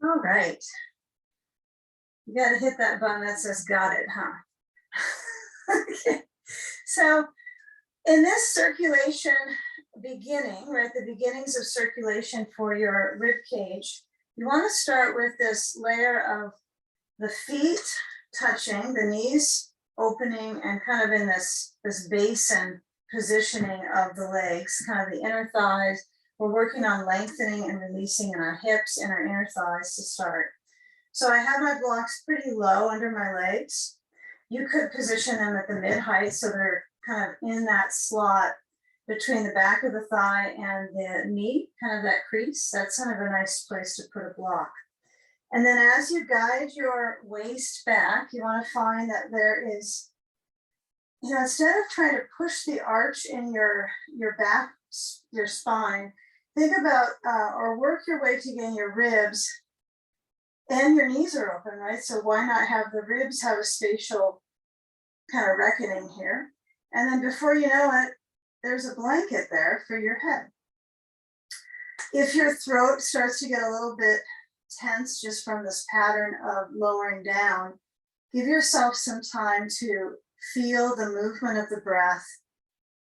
All right. You got to hit that button that says got it, huh? Okay. So in this circulation beginning, right, the beginnings of circulation for your rib cage, you want to start with this layer of the feet touching, the knees opening and kind of in this basin positioning of the legs, kind of the inner thighs. We're working on lengthening and releasing in our hips and our inner thighs to start. So I have my blocks pretty low under my legs. You could position them at the mid height so they're kind of in that slot between the back of the thigh and the knee, kind of that crease. That's kind of a nice place to put a block. And then as you guide your waist back, you want to find that there is, instead of trying to push the arch in your back, your spine, think about or work your way to getting your ribs and your knees are open, right? So why not have the ribs have a spatial kind of reckoning here? And then before you know it, there's a blanket there for your head. If your throat starts to get a little bit tense just from this pattern of lowering down, give yourself some time to feel the movement of the breath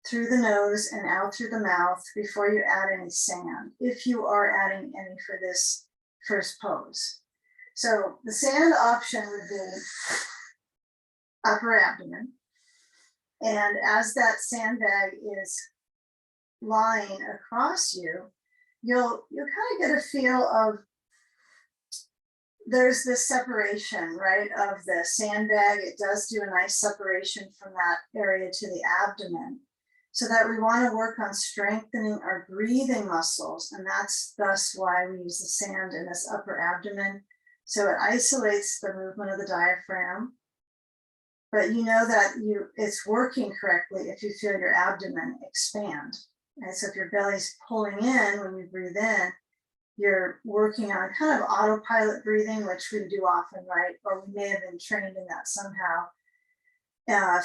through the nose and out through the mouth before you add any sand, if you are adding any for this first pose. So the sand option would be upper abdomen. And as that sandbag is lying across you, you'll kind of get a feel of, there's this separation, right, of the sandbag. It does do a nice separation from that area to the abdomen, so that we want to work on strengthening our breathing muscles. And that's thus why we use the sand in this upper abdomen. So it isolates the movement of the diaphragm, but you know that it's working correctly if you feel your abdomen expand. Right? So if your belly's pulling in when you breathe in, you're working on kind of autopilot breathing, which we do often, right? Or we may have been trained in that somehow.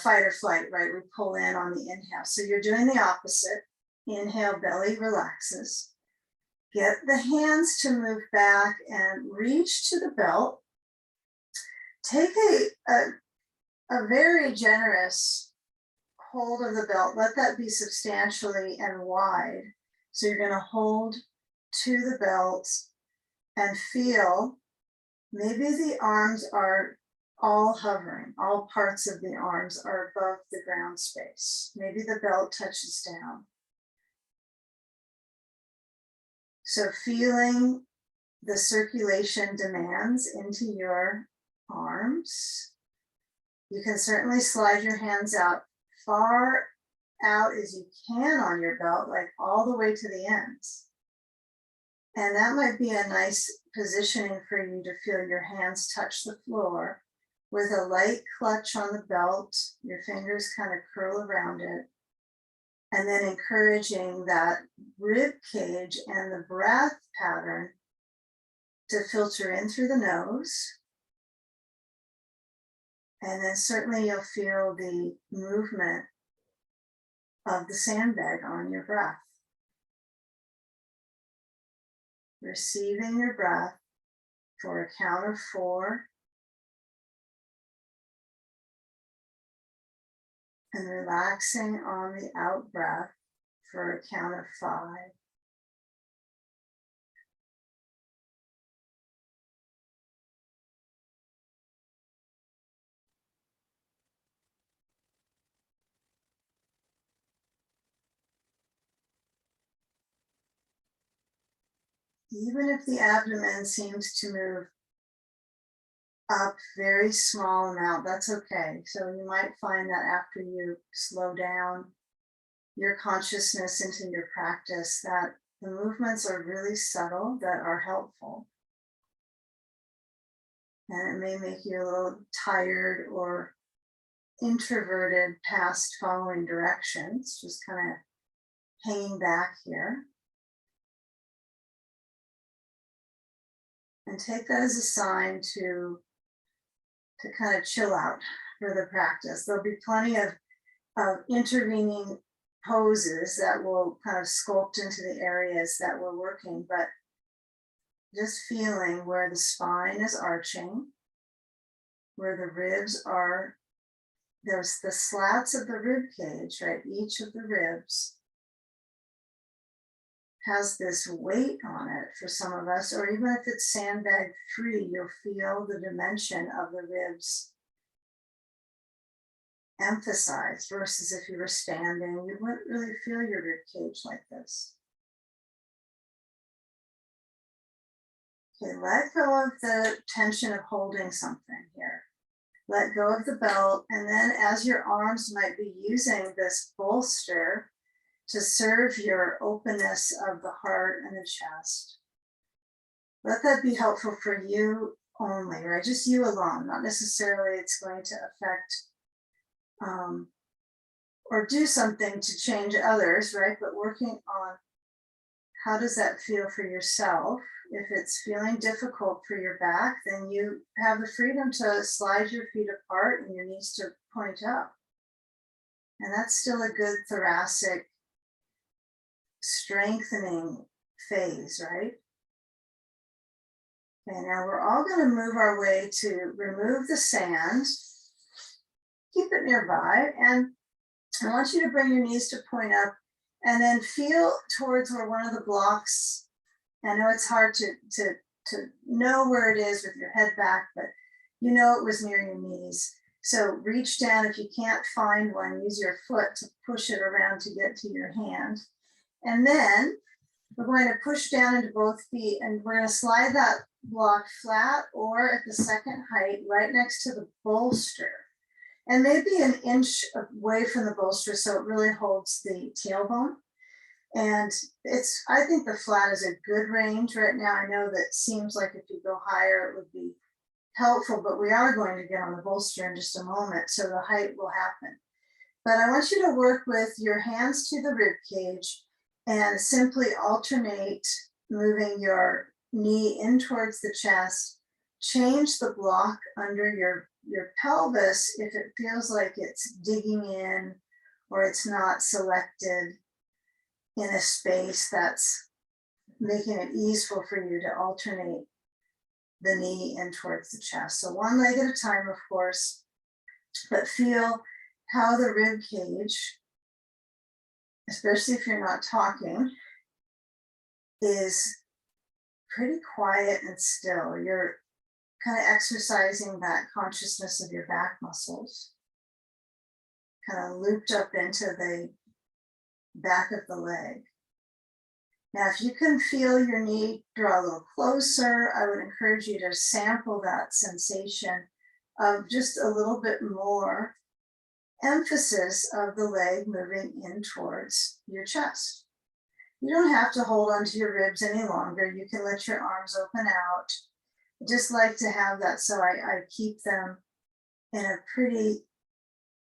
Fight or flight, right? We pull in on the inhale. So you're doing the opposite. Inhale, belly relaxes. Get the hands to move back and reach to the belt. Take a very generous hold of the belt. Let that be substantially and wide. So you're going to hold to the belt and feel maybe the arms are all hovering. All parts of the arms are above the ground space. Maybe the belt touches down. So feeling the circulation demands into your arms. You can certainly slide your hands out far out as you can on your belt, like all the way to the ends. And that might be a nice positioning for you to feel your hands touch the floor with a light clutch on the belt. Your fingers kind of curl around it. And then encouraging that rib cage and the breath pattern to filter in through the nose. And then certainly you'll feel the movement of the sandbag on your breath. Receiving your breath for a count of 4. And relaxing on the out breath for a count of 5. Even if the abdomen seems to move up very small amount, that's okay. So you might find that after you slow down your consciousness into your practice, that the movements are really subtle, that are helpful. And it may make you a little tired or introverted past following directions, just kind of hanging back here. And take that as a sign to kind of chill out for the practice. There'll be plenty of intervening poses that will kind of sculpt into the areas that we're working, but just feeling where the spine is arching, where the ribs are, there's the slats of the rib cage, right? Each of the ribs has this weight on it for some of us, or even if it's sandbag free, you'll feel the dimension of the ribs emphasized versus if you were standing, you wouldn't really feel your rib cage like this. Okay, let go of the tension of holding something here. Let go of the belt, and then as your arms might be using this bolster to serve your openness of the heart and the chest, let that be helpful for you only, right? Just you alone, not necessarily it's going to affect or do something to change others, right? But working on how does that feel for yourself? If it's feeling difficult for your back, then you have the freedom to slide your feet apart and your knees to point up. And that's still a good thoracic strengthening phase, right? Okay, now we're all going to move our way to remove the sand. Keep it nearby, and I want you to bring your knees to point up and then feel towards where one of the blocks, I know it's hard to know where it is with your head back, but you know it was near your knees. So reach down. If you can't find one, use your foot to push it around to get to your hand. And then we're going to push down into both feet, and we're going to slide that block flat or at the second height right next to the bolster. And maybe an inch away from the bolster so it really holds the tailbone. And I think the flat is a good range right now. I know that seems like if you go higher, it would be helpful, but we are going to get on the bolster in just a moment, so the height will happen. But I want you to work with your hands to the rib cage and simply alternate moving your knee in towards the chest. Change the block under your pelvis if it feels like it's digging in or it's not selected in a space that's making it easeful for you to alternate the knee in towards the chest. So one leg at a time, of course, but feel how the rib cage, especially if you're not talking, is pretty quiet and still. You're kind of exercising that consciousness of your back muscles, kind of looped up into the back of the leg. Now, if you can feel your knee draw a little closer, I would encourage you to sample that sensation of just a little bit more emphasis of the leg moving in towards your chest. You don't have to hold onto your ribs any longer. You can let your arms open out. I just like to have that so I keep them in a pretty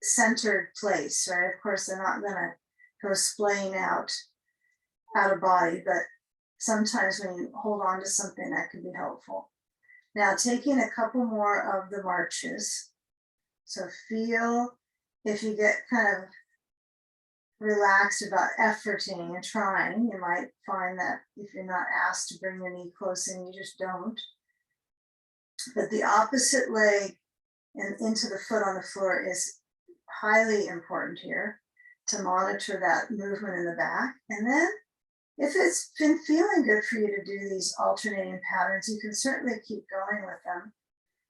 centered place, right? Of course, they're not gonna go splaying out of body, but sometimes when you hold on to something, that can be helpful. Now, taking a couple more of the marches. So feel if you get kind of relaxed about efforting and trying, you might find that if you're not asked to bring your knee close in, you just don't. But the opposite leg and into the foot on the floor is highly important here to monitor that movement in the back. And then if it's been feeling good for you to do these alternating patterns, you can certainly keep going with them.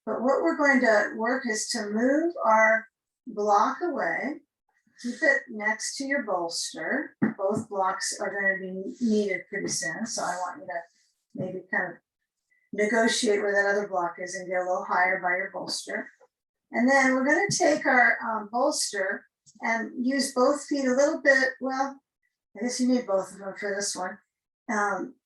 But what we're going to work is to move our block away, keep it next to your bolster. Both blocks are going to be needed pretty soon. So I want you to maybe kind of negotiate where that other block is and get a little higher by your bolster. And then we're going to take our bolster and use both feet a little bit. Well, I guess you need both of them for this one.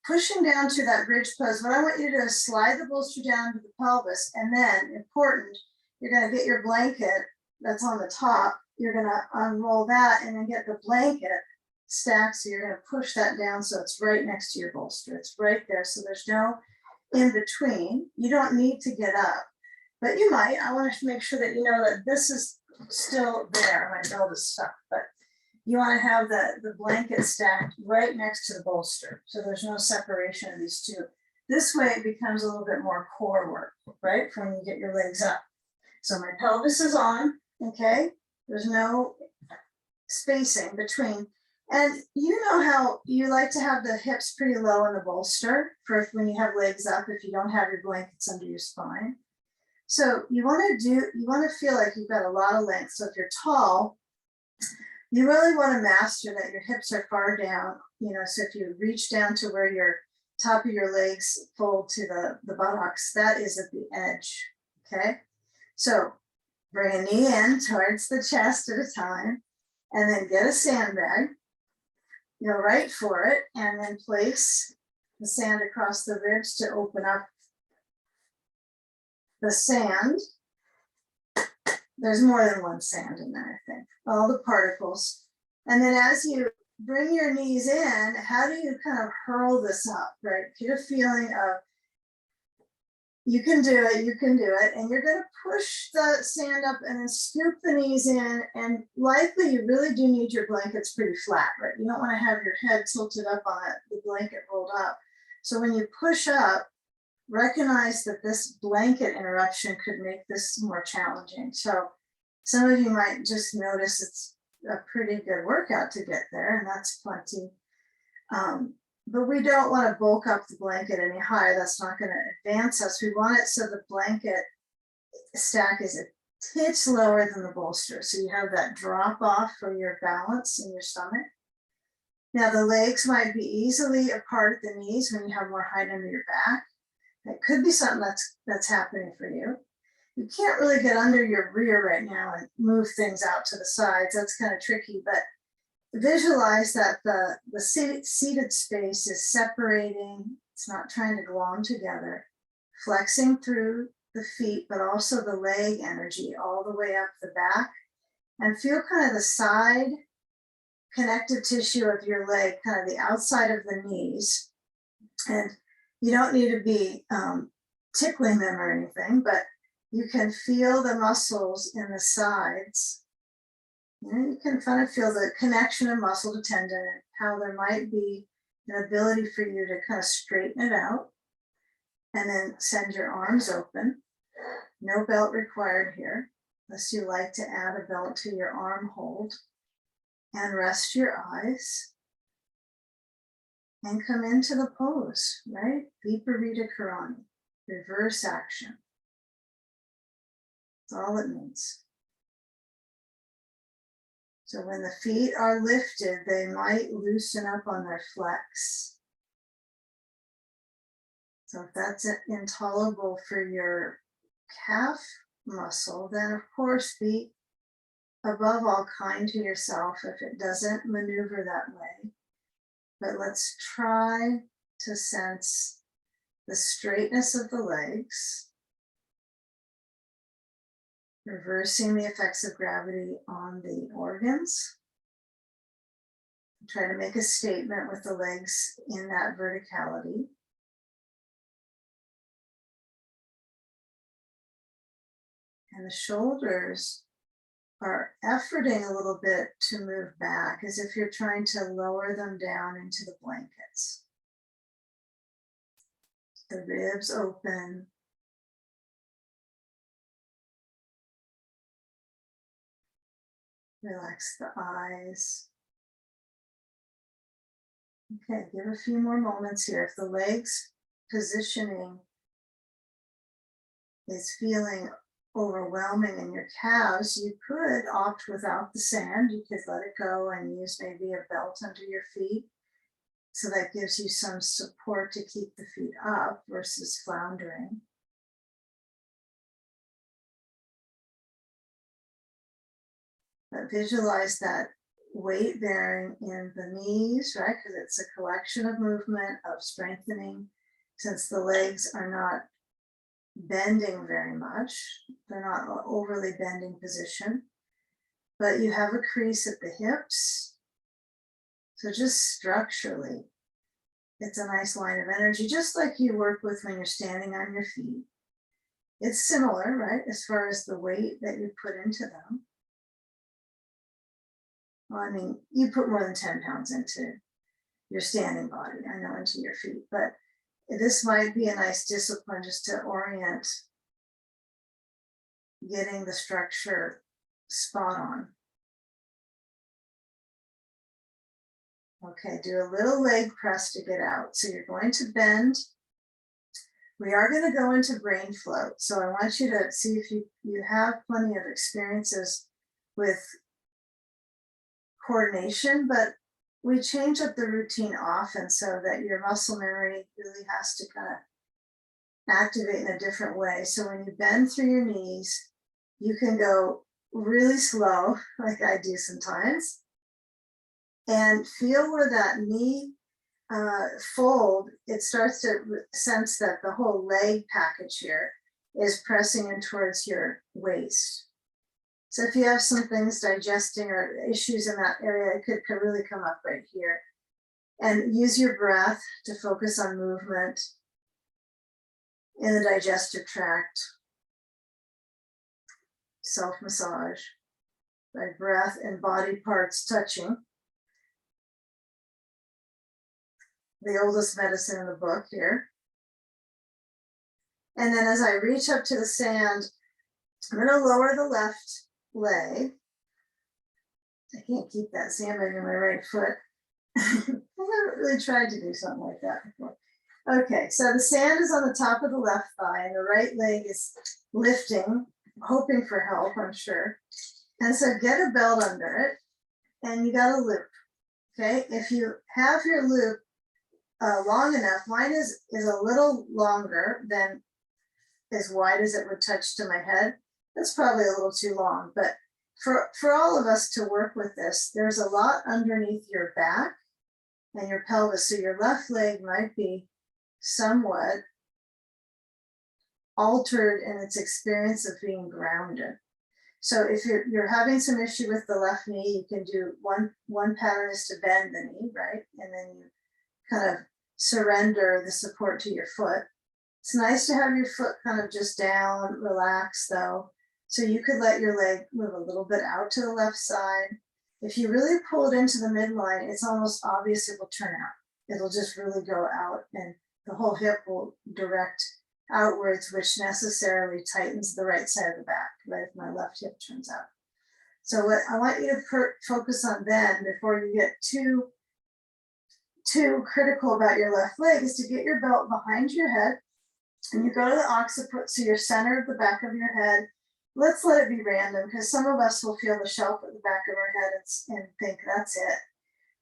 Pushing down to that bridge pose, what I want you to do is slide the bolster down to the pelvis, and then, important, you're going to get your blanket that's on the top. You're going to unroll that and then get the blanket stacked. So you're going to push that down so it's right next to your bolster. It's right there. So there's no in between. You don't need to get up, but you might. I want to make sure that you know that this is still there. My belt is stuck, but you want to have the blanket stacked right next to the bolster. So there's no separation of these two. This way it becomes a little bit more core work, right? When you get your legs up. So my pelvis is on, okay? There's no spacing between. And you know how you like to have the hips pretty low in the bolster for when you have legs up, if you don't have your blankets under your spine. So you want to feel like you've got a lot of length. So if you're tall, you really want to master that your hips are far down, so if you reach down to where your top of your legs fold to the buttocks, that is at the edge, okay? So bring a knee in towards the chest at a time, and then get a sandbag, go right for it, and then place the sand across the ribs to open up the sand. There's more than one sand in there, I think, all the particles. And then as you bring your knees in, how do you kind of hurl this up, right? Get a feeling of, you can do it, and you're gonna push the sand up and then scoop the knees in, and likely you really do need your blankets pretty flat, right? You don't wanna have your head tilted up on it, the blanket rolled up. So when you push up, recognize that this blanket interruption could make this more challenging. So some of you might just notice it's a pretty good workout to get there, and that's plenty. But we don't want to bulk up the blanket any higher. That's not going to advance us. We want it so the blanket stack is a titch lower than the bolster. So you have that drop off for your balance in your stomach. Now the legs might be easily apart at the knees when you have more height under your back. That could be something that's happening for you. You can't really get under your rear right now and move things out to the sides. That's kind of tricky, but visualize that the seated space is separating. It's not trying to glom together, flexing through the feet, but also the leg energy all the way up the back, and feel kind of the side connective tissue of your leg, kind of the outside of the knees. And you don't need to be tickling them or anything, but you can feel the muscles in the sides. You can kind of feel the connection of muscle to tendon, and how there might be an ability for you to kind of straighten it out, and then send your arms open. No belt required here, unless you like to add a belt to your arm hold. And rest your eyes and come into the pose, right? Viparita Karani, reverse action. That's all it means. So when the feet are lifted, they might loosen up on their flex. So if that's intolerable for your calf muscle, then of course be above all kind to yourself if it doesn't maneuver that way. But let's try to sense the straightness of the legs, reversing the effects of gravity on the organs. Try to make a statement with the legs in that verticality. And the shoulders are efforting a little bit to move back, as if you're trying to lower them down into the blankets. The ribs open. Relax the eyes. Okay, give a few more moments here. If the legs positioning is feeling overwhelming in your calves, you could opt without the sand. You could let it go and use maybe a belt under your feet. So that gives you some support to keep the feet up versus floundering. But visualize that weight bearing in the knees, right? Because it's a collection of movement, of strengthening. Since the legs are not bending very much, they're not overly bending position, but you have a crease at the hips. So just structurally, it's a nice line of energy, just like you work with when you're standing on your feet. It's similar, right? As far as the weight that you put into them. Well, I mean, you put more than 10 pounds into your standing body, I know, into your feet, but this might be a nice discipline just to orient getting the structure spot on. Okay, do a little leg press to get out. So you're going to bend. We are going to go into brain float. So I want you to see if you have plenty of experiences with coordination, but we change up the routine often so that your muscle memory really has to kind of activate in a different way. So when you bend through your knees, you can go really slow, like I do sometimes, and feel where that knee fold, it starts to sense that the whole leg package here is pressing in towards your waist. So if you have some things digesting or issues in that area, it could really come up right here. And use your breath to focus on movement in the digestive tract. Self-massage by breath and body parts touching. The oldest medicine in the book here. And then as I reach up to the sand, I'm going to lower the left leg. I can't keep that sandbag in my right foot. I haven't really tried to do something like that before. Okay, so the sand is on the top of the left thigh and the right leg is lifting, hoping for help, I'm sure. And so get a belt under it and you got a loop. Okay, if you have your loop long enough, mine is a little longer than as wide as it would touch to my head. That's probably a little too long, but for all of us to work with this, there's a lot underneath your back and your pelvis. So your left leg might be somewhat altered in its experience of being grounded. So if you're having some issue with the left knee, you can do one pattern is to bend the knee, right? And then you kind of surrender the support to your foot. It's nice to have your foot kind of just down, relaxed though. So you could let your leg move a little bit out to the left side. If you really pull it into the midline, it's almost obvious it will turn out. It'll just really go out and the whole hip will direct outwards, which necessarily tightens the right side of the back, right? If my left hip turns out. So what I want you to focus on then, before you get too critical about your left leg, is to get your belt behind your head and you go to the occiput, so you're centered the back of your head. Let's let it be random because some of us will feel the shelf at the back of our head and think that's it.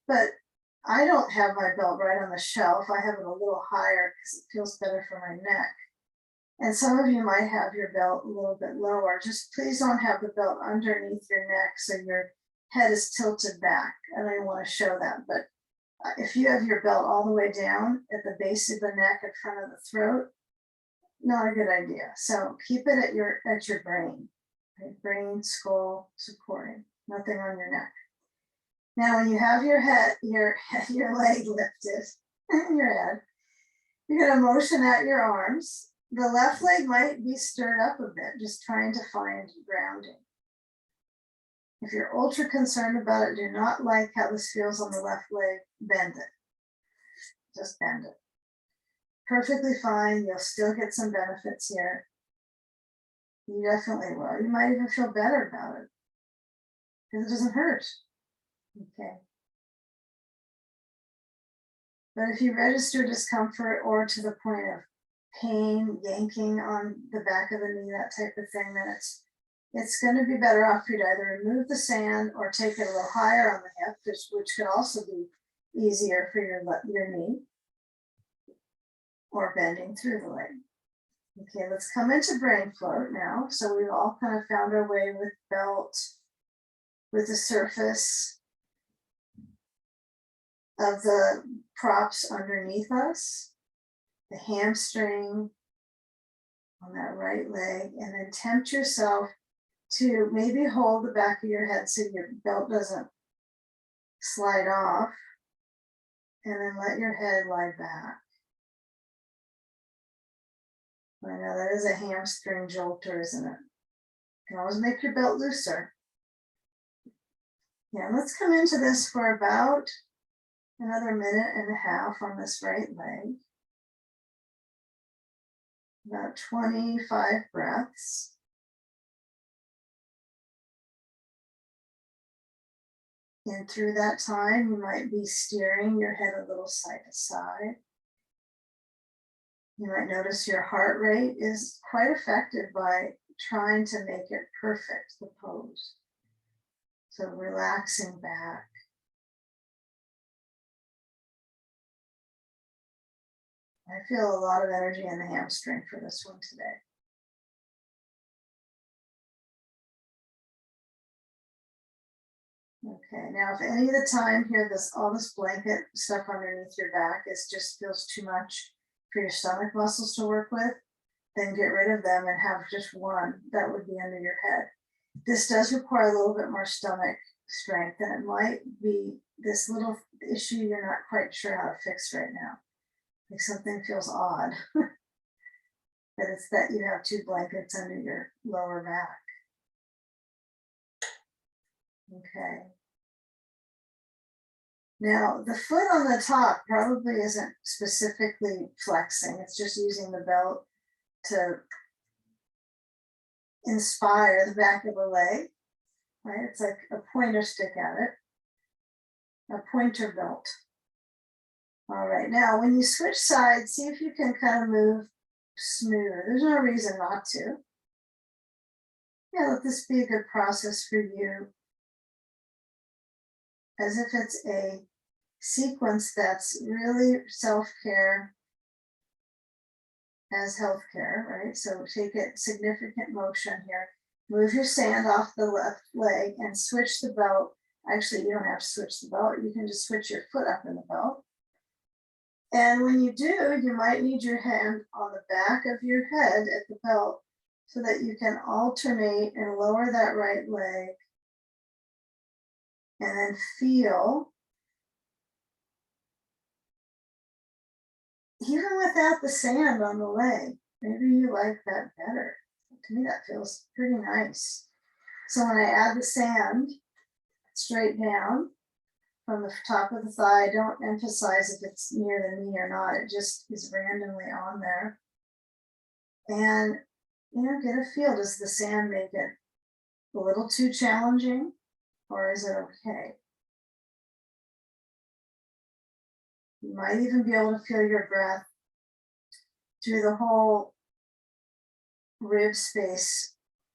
But I don't have my belt right on the shelf. I have it a little higher because it feels better for my neck. And some of you might have your belt a little bit lower. Just please don't have the belt underneath your neck so your head is tilted back. I don't even want to show that, but if you have your belt all the way down at the base of the neck in front of the throat, not a good idea. So keep it at your brain, right? Brain, skull supporting, nothing on your neck. Now, when you have your head, your leg lifted, your head, you're going to motion out your arms. The left leg might be stirred up a bit, just trying to find grounding. If you're ultra concerned about it, do not like how this feels on the left leg, bend it. Just bend it. Perfectly fine. You'll still get some benefits here. You definitely will. You might even feel better about it because it doesn't hurt. Okay. But if you register discomfort or to the point of pain, yanking on the back of the knee, that type of thing, then it's going to be better off for you to either remove the sand or take it a little higher on the hip, which could also be easier for your knee, or bending through the leg. Okay, let's come into brain float now. So we've all kind of found our way with belt, with the surface of the props underneath us, the hamstring on that right leg, and then tempt yourself to maybe hold the back of your head so your belt doesn't slide off, and then let your head lie back. I know that is a hamstring jolter, isn't it? You can always make your belt looser. Yeah, let's come into this for about another minute and a half on this right leg. about 25 breaths. And through that time, you might be steering your head a little side to side. You might notice your heart rate is quite affected by trying to make it perfect, the pose. So relaxing back. I feel a lot of energy in the hamstring for this one today. Okay, now if any of the time here, all this blanket stuff underneath your back just feels too much for your stomach muscles to work with, then get rid of them and have just one that would be under your head. This does require a little bit more stomach strength, and it might be this little issue you're not quite sure how to fix right now. Like something feels odd, but it's that you have 2 blankets under your lower back. Okay. Now, the foot on the top probably isn't specifically flexing. It's just using the belt to inspire the back of the leg, right? It's like a pointer stick at it, a pointer belt. All right, now when you switch sides, see if you can kind of move smooth. There's no reason not to. Yeah, let this be a good process for you, as if it's a sequence that's really self-care as healthcare, right? So take it significant motion here. Move your sand off the left leg and switch the belt. Actually, you don't have to switch the belt. You can just switch your foot up in the belt. And when you do, you might need your hand on the back of your head at the belt so that you can alternate and lower that right leg and then feel, even without the sand on the leg, maybe you like that better. To me, that feels pretty nice. So when I add the sand straight down from the top of the thigh, don't emphasize if it's near the knee or not. It just is randomly on there. And, get a feel. Does the sand make it a little too challenging, or is it okay? You might even be able to feel your breath through the whole rib space,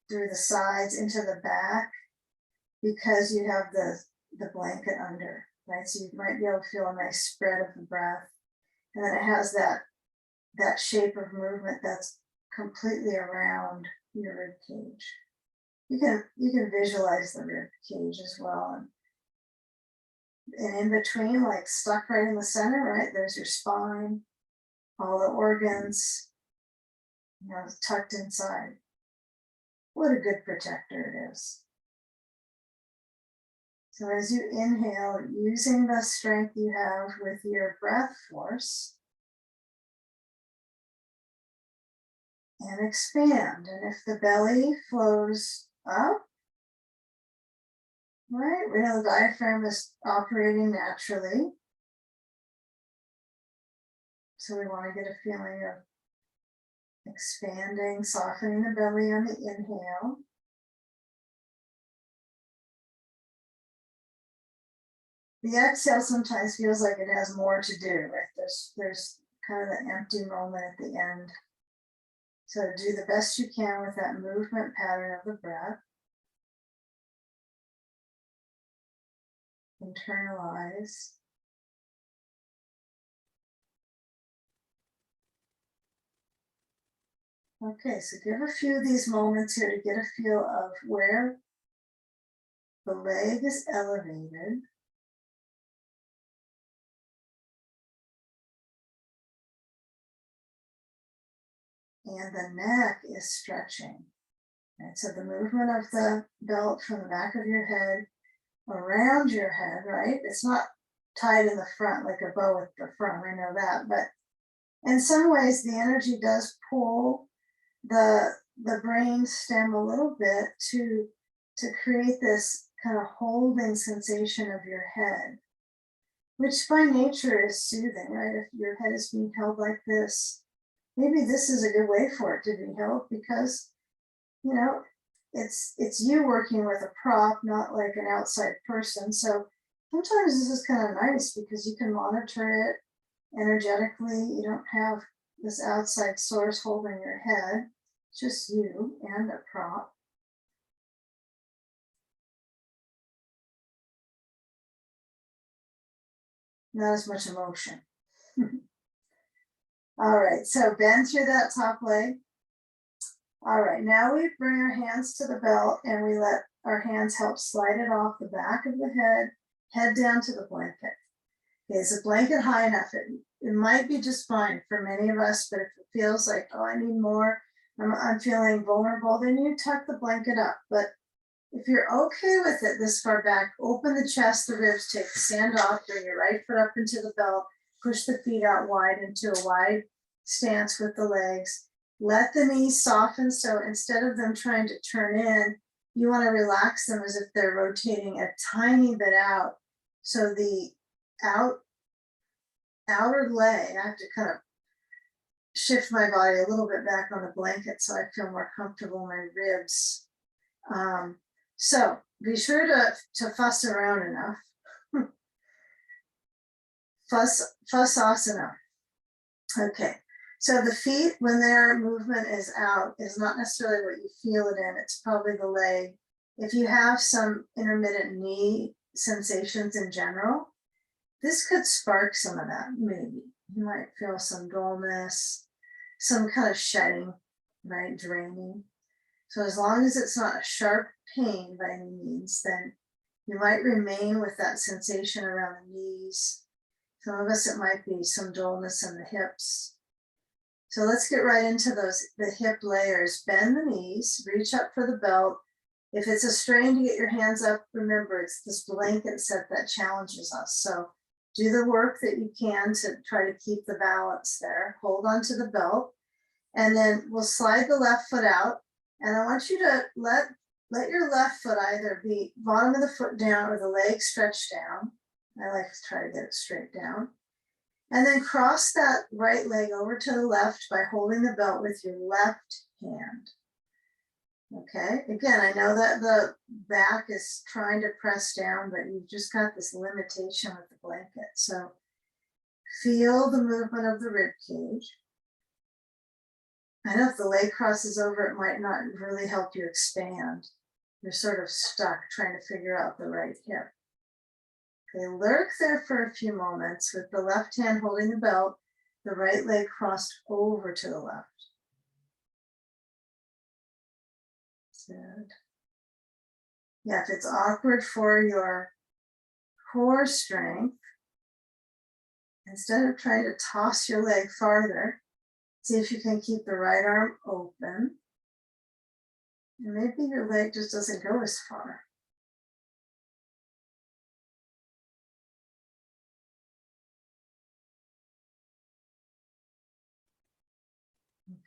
through the sides into the back, because you have the blanket under, right? So you might be able to feel a nice spread of the breath. And then it has that shape of movement that's completely around your rib cage. You can visualize the rib cage as well. And in between, like stuck right in the center, right? There's your spine, all the organs, tucked inside. What a good protector it is. So as you inhale, using the strength you have with your breath force, and expand. And if the belly flows up, right, we know the diaphragm is operating naturally. So we want to get a feeling of expanding, softening the belly on the inhale. The exhale sometimes feels like it has more to do, right? There's kind of an empty moment at the end. So do the best you can with that movement pattern of the breath. Internalize. Okay, so give a few of these moments here to get a feel of where the leg is elevated. And the neck is stretching. Right? So the movement of the belt from the back of your head around your head, right? It's not tied in the front like a bow at the front, I know that, but in some ways the energy does pull the brain stem a little bit to create this kind of holding sensation of your head, which by nature is soothing, right? If your head is being held like this, maybe this is a good way for it to be held because, you know, it's you working with a prop, not like an outside person. So sometimes this is kind of nice because you can monitor it energetically. You don't have this outside source holding your head, just you and a prop. Not as much emotion. All right, so bend through that top leg. All right, now we bring our hands to the belt and we let our hands help slide it off the back of the head down to the blanket. Okay, is the blanket high enough? It might be just fine for many of us, but if it feels like, oh, I need more, I'm feeling vulnerable, then you tuck the blanket up. But if you're okay with it this far back, open the chest, the ribs, take the sand off, bring your right foot up into the belt, push the feet out wide into a wide stance with the legs. Let the knees soften. So instead of them trying to turn in, you want to relax them as if they're rotating a tiny bit out. So the outer leg, I have to kind of shift my body a little bit back on the blanket so I feel more comfortable in my ribs. So be sure to fuss around enough. fuss asana. Okay, so the feet, when their movement is out, is not necessarily what you feel it in, it's probably the leg. If you have some intermittent knee sensations in general, this could spark some of that, maybe. You might feel some dullness, some kind of shedding, right, draining. So as long as it's not a sharp pain by any means, then you might remain with that sensation around the knees. Some of us, it might be some dullness in the hips. So let's get right into the hip layers. Bend the knees, reach up for the belt. If it's a strain to get your hands up, remember it's this blanket set that challenges us. So do the work that you can to try to keep the balance there. Hold on to the belt. And then we'll slide the left foot out. And I want you to let your left foot either be bottom of the foot down or the leg stretched down. I like to try to get it straight down. And then cross that right leg over to the left by holding the belt with your left hand. Okay, again, I know that the back is trying to press down, but you've just got this limitation with the blanket. So feel the movement of the rib cage. I know if the leg crosses over, it might not really help you expand. You're sort of stuck trying to figure out the right hip. Okay, lurk there for a few moments with the left hand holding the belt, the right leg crossed over to the left. Good. Yeah, if it's awkward for your core strength, instead of trying to toss your leg farther, see if you can keep the right arm open. And maybe your leg just doesn't go as far.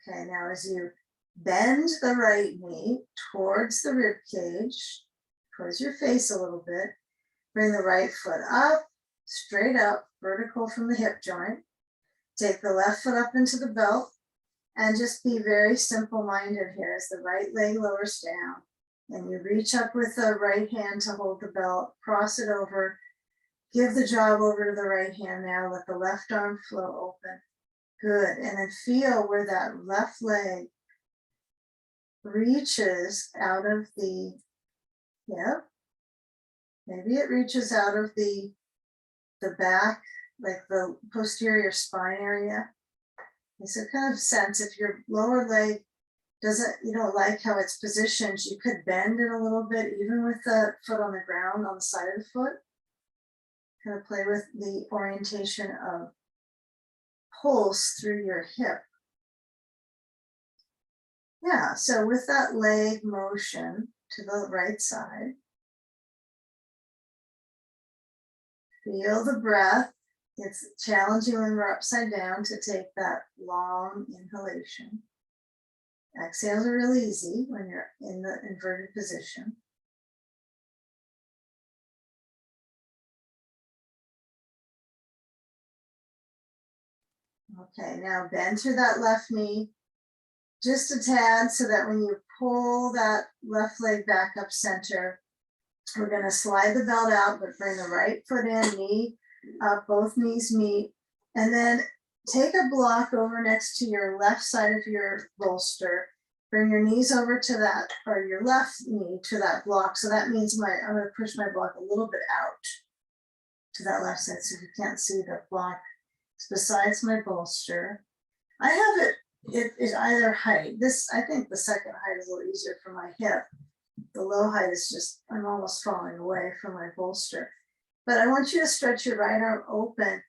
Okay, now as you bend the right knee towards the rib cage, towards your face a little bit, bring the right foot up, straight up, vertical from the hip joint. Take the left foot up into the belt and just be very simple-minded here as the right leg lowers down and you reach up with the right hand to hold the belt, cross it over, give the job over to the right hand now, let the left arm flow open. Good, and then feel where that left leg reaches out of the hip. Maybe it reaches out of the back, like the posterior spine area. So kind of sense if your lower leg you don't like how it's positioned, you could bend it a little bit, even with the foot on the ground on the side of the foot. Kind of play with the orientation of pulse through your hip. Yeah, so with that leg motion to the right side, feel the breath. It's challenging when we're upside down to take that long inhalation. Exhales are real easy when you're in the inverted position. Okay, now bend through that left knee just a tad so that when you pull that left leg back up center, we're going to slide the belt out, but bring the right foot in, knee up, both knees meet, and then take a block over next to your left side of your bolster. Bring your knees over to that, or your left knee to that block. So that means I'm going to push my block a little bit out to that left side. So if you can't see the block, it's besides my bolster. I have it is either height. I think the second height is a little easier for my hip. The low height is just, I'm almost falling away from my bolster. But I want you to stretch your right arm open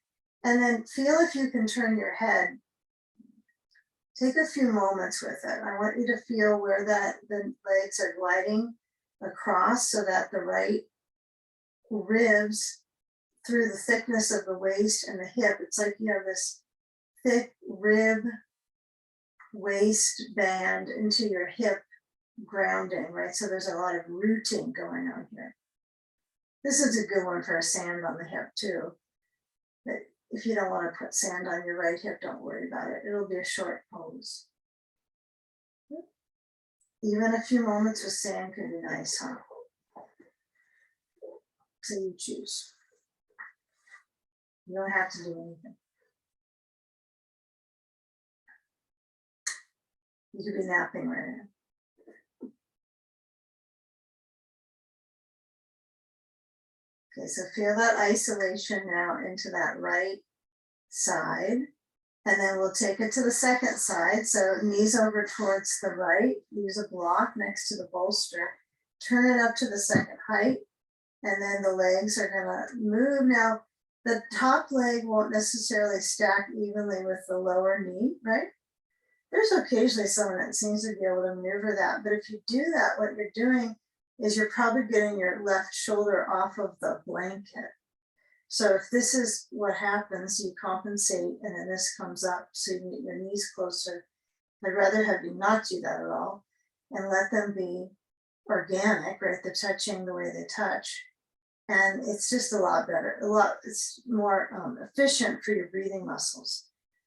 and then feel if you can turn your head. Take a few moments with it. I want you to feel where the legs are gliding across so that the right ribs through the thickness of the waist and the hip, it's like you have this thick rib waist band into your hip grounding, right? So there's a lot of rooting going on here. This is a good one for a sand on the hip too. But if you don't want to put sand on your right hip, don't worry about it. It'll be a short pose. Even a few moments with sand can be nice, huh? So you choose. You don't have to do anything. You could be napping right now. Okay, so feel that isolation now into that right side. And then we'll take it to the second side. So knees over towards the right, use a block next to the bolster. Turn it up to the second height. And then the legs are gonna move. Now, the top leg won't necessarily stack evenly with the lower knee, right? There's occasionally someone that seems to be able to maneuver that, but if you do that, what you're doing is you're probably getting your left shoulder off of the blanket. So if this is what happens, you compensate and then this comes up so you get your knees closer. I'd rather have you not do that at all and let them be organic, right? They're touching the way they touch. And it's just a lot better, it's more efficient for your breathing muscles.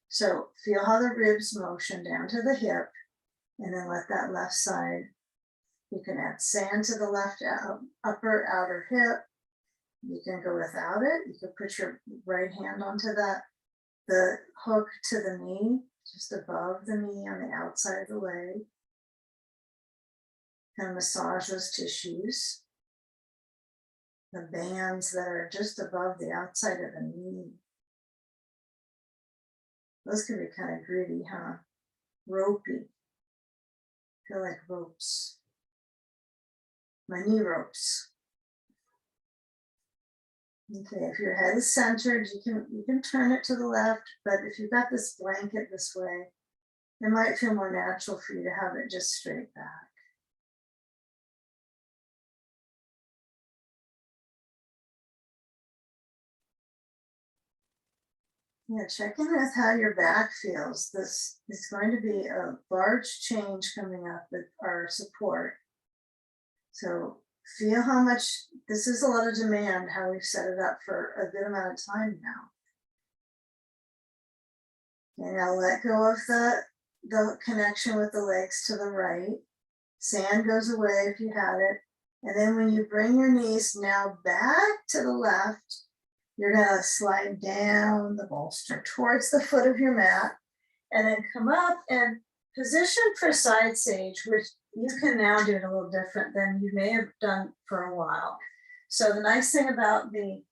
So feel how the ribs motion down to the hip and then let that left side, you can add sand to the left upper outer hip. You can go without it. You can put your right hand onto the hook to the knee, just above the knee on the outside of the leg. Kind of massage those tissues. The bands that are just above the outside of the knee. Those can be kind of gritty, huh? Ropey. Feel like ropes. My knee ropes. Okay, if your head is centered, you can turn it to the left, but if you've got this blanket this way, it might feel more natural for you to have it just straight back. Yeah, check in with how your back feels. This is going to be a large change coming up with our support. So feel how much, this is a lot of demand, how we've set it up for a good amount of time now. Okay, now let go of the connection with the legs to the right. Sand goes away if you had it. And then when you bring your knees now back to the left, you're gonna slide down the bolster towards the foot of your mat and then come up and position for side sage, which you can now do it a little different than you may have done for a while. So the nice thing about the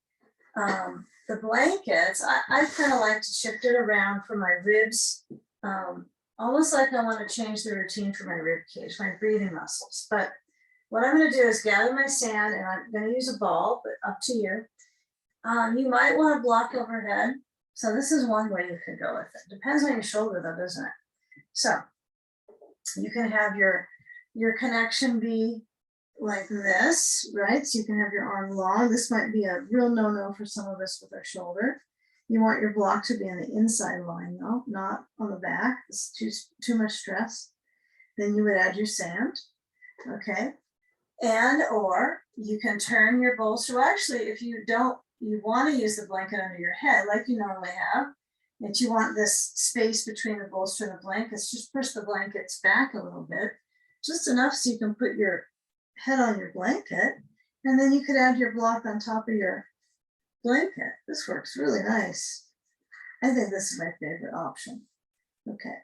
blankets, I kind of like to shift it around for my ribs, almost like I want to change the routine for my rib cage, my breathing muscles. But what I'm going to do is gather my sand, and I'm going to use a ball, but up to you. You might want to block overhead. So this is one way you could go with it. Depends on your shoulder though, doesn't it? So you can have your connection be like this, right? So you can have your arm long. This might be a real no-no for some of us with our shoulder. You want your block to be on the inside line though, not on the back. It's too much stress. Then you would add your sand, okay? And or you can turn your bolster. Well, actually, if you want to use the blanket under your head like you normally have, If you want this space between the bolster and the blankets, just push the blankets back a little bit, just enough so you can put your head on your blanket, and then you could add your block on top of your blanket. This works really nice. I think this is my favorite option. Okay.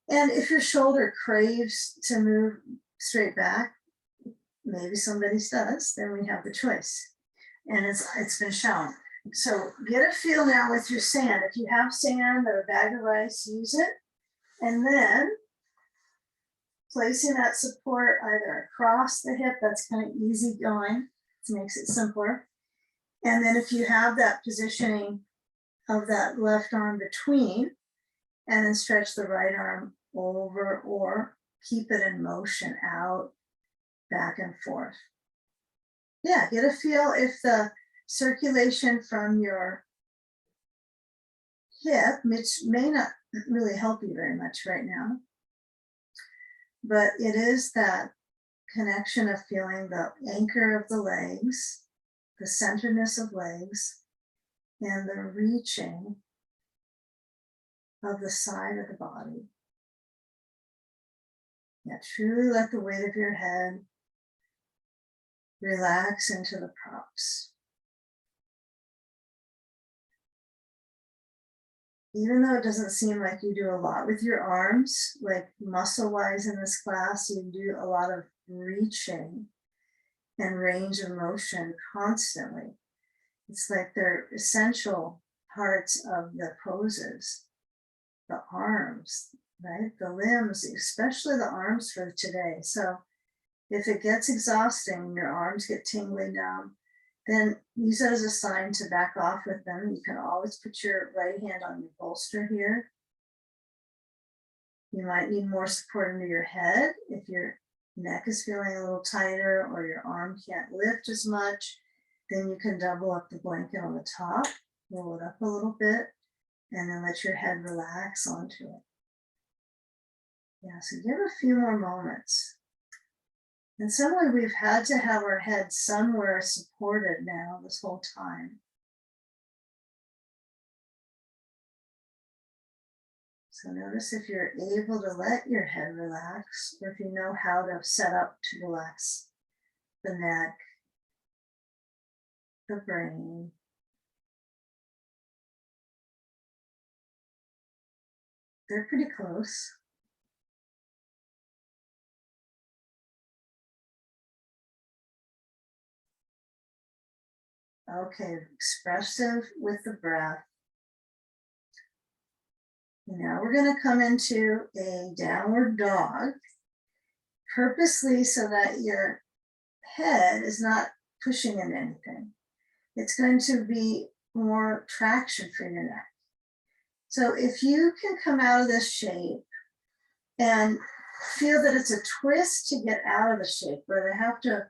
And if your shoulder craves to move straight back, maybe somebody's does, then we have the choice. And it's been shown. So get a feel now with your sand. If you have sand or a bag of rice, use it. And then placing that support either across the hip, that's kind of easy going, it makes it simpler. And then if you have that positioning of that left arm between, and then stretch the right arm over or keep it in motion out, back and forth. Yeah, get a feel if the circulation from your hip, which may not really help you very much right now, but it is that connection of feeling the anchor of the legs, the centeredness of legs, and the reaching of the side of the body. Yeah, truly let the weight of your head relax into the props. Even though it doesn't seem like you do a lot with your arms, like muscle-wise in this class, you do a lot of reaching and range of motion constantly. It's like they're essential parts of the poses. The arms, right? The limbs, especially the arms for today. So if it gets exhausting, your arms get tingling down, then use it as a sign to back off with them. You can always put your right hand on your bolster here. You might need more support under your head if your neck is feeling a little tighter or your arm can't lift as much. Then you can double up the blanket on the top, roll it up a little bit, and then let your head relax onto it. Yeah, so give a few more moments. And suddenly we've had to have our head somewhere supported now this whole time. So notice if you're able to let your head relax, or if you know how to set up to relax the neck, the brain. They're pretty close. Okay, expressive with the breath. Now we're going to come into a downward dog, purposely so that your head is not pushing into anything. It's going to be more traction for your neck. So if you can come out of this shape and feel that it's a twist to get out of the shape, where I have to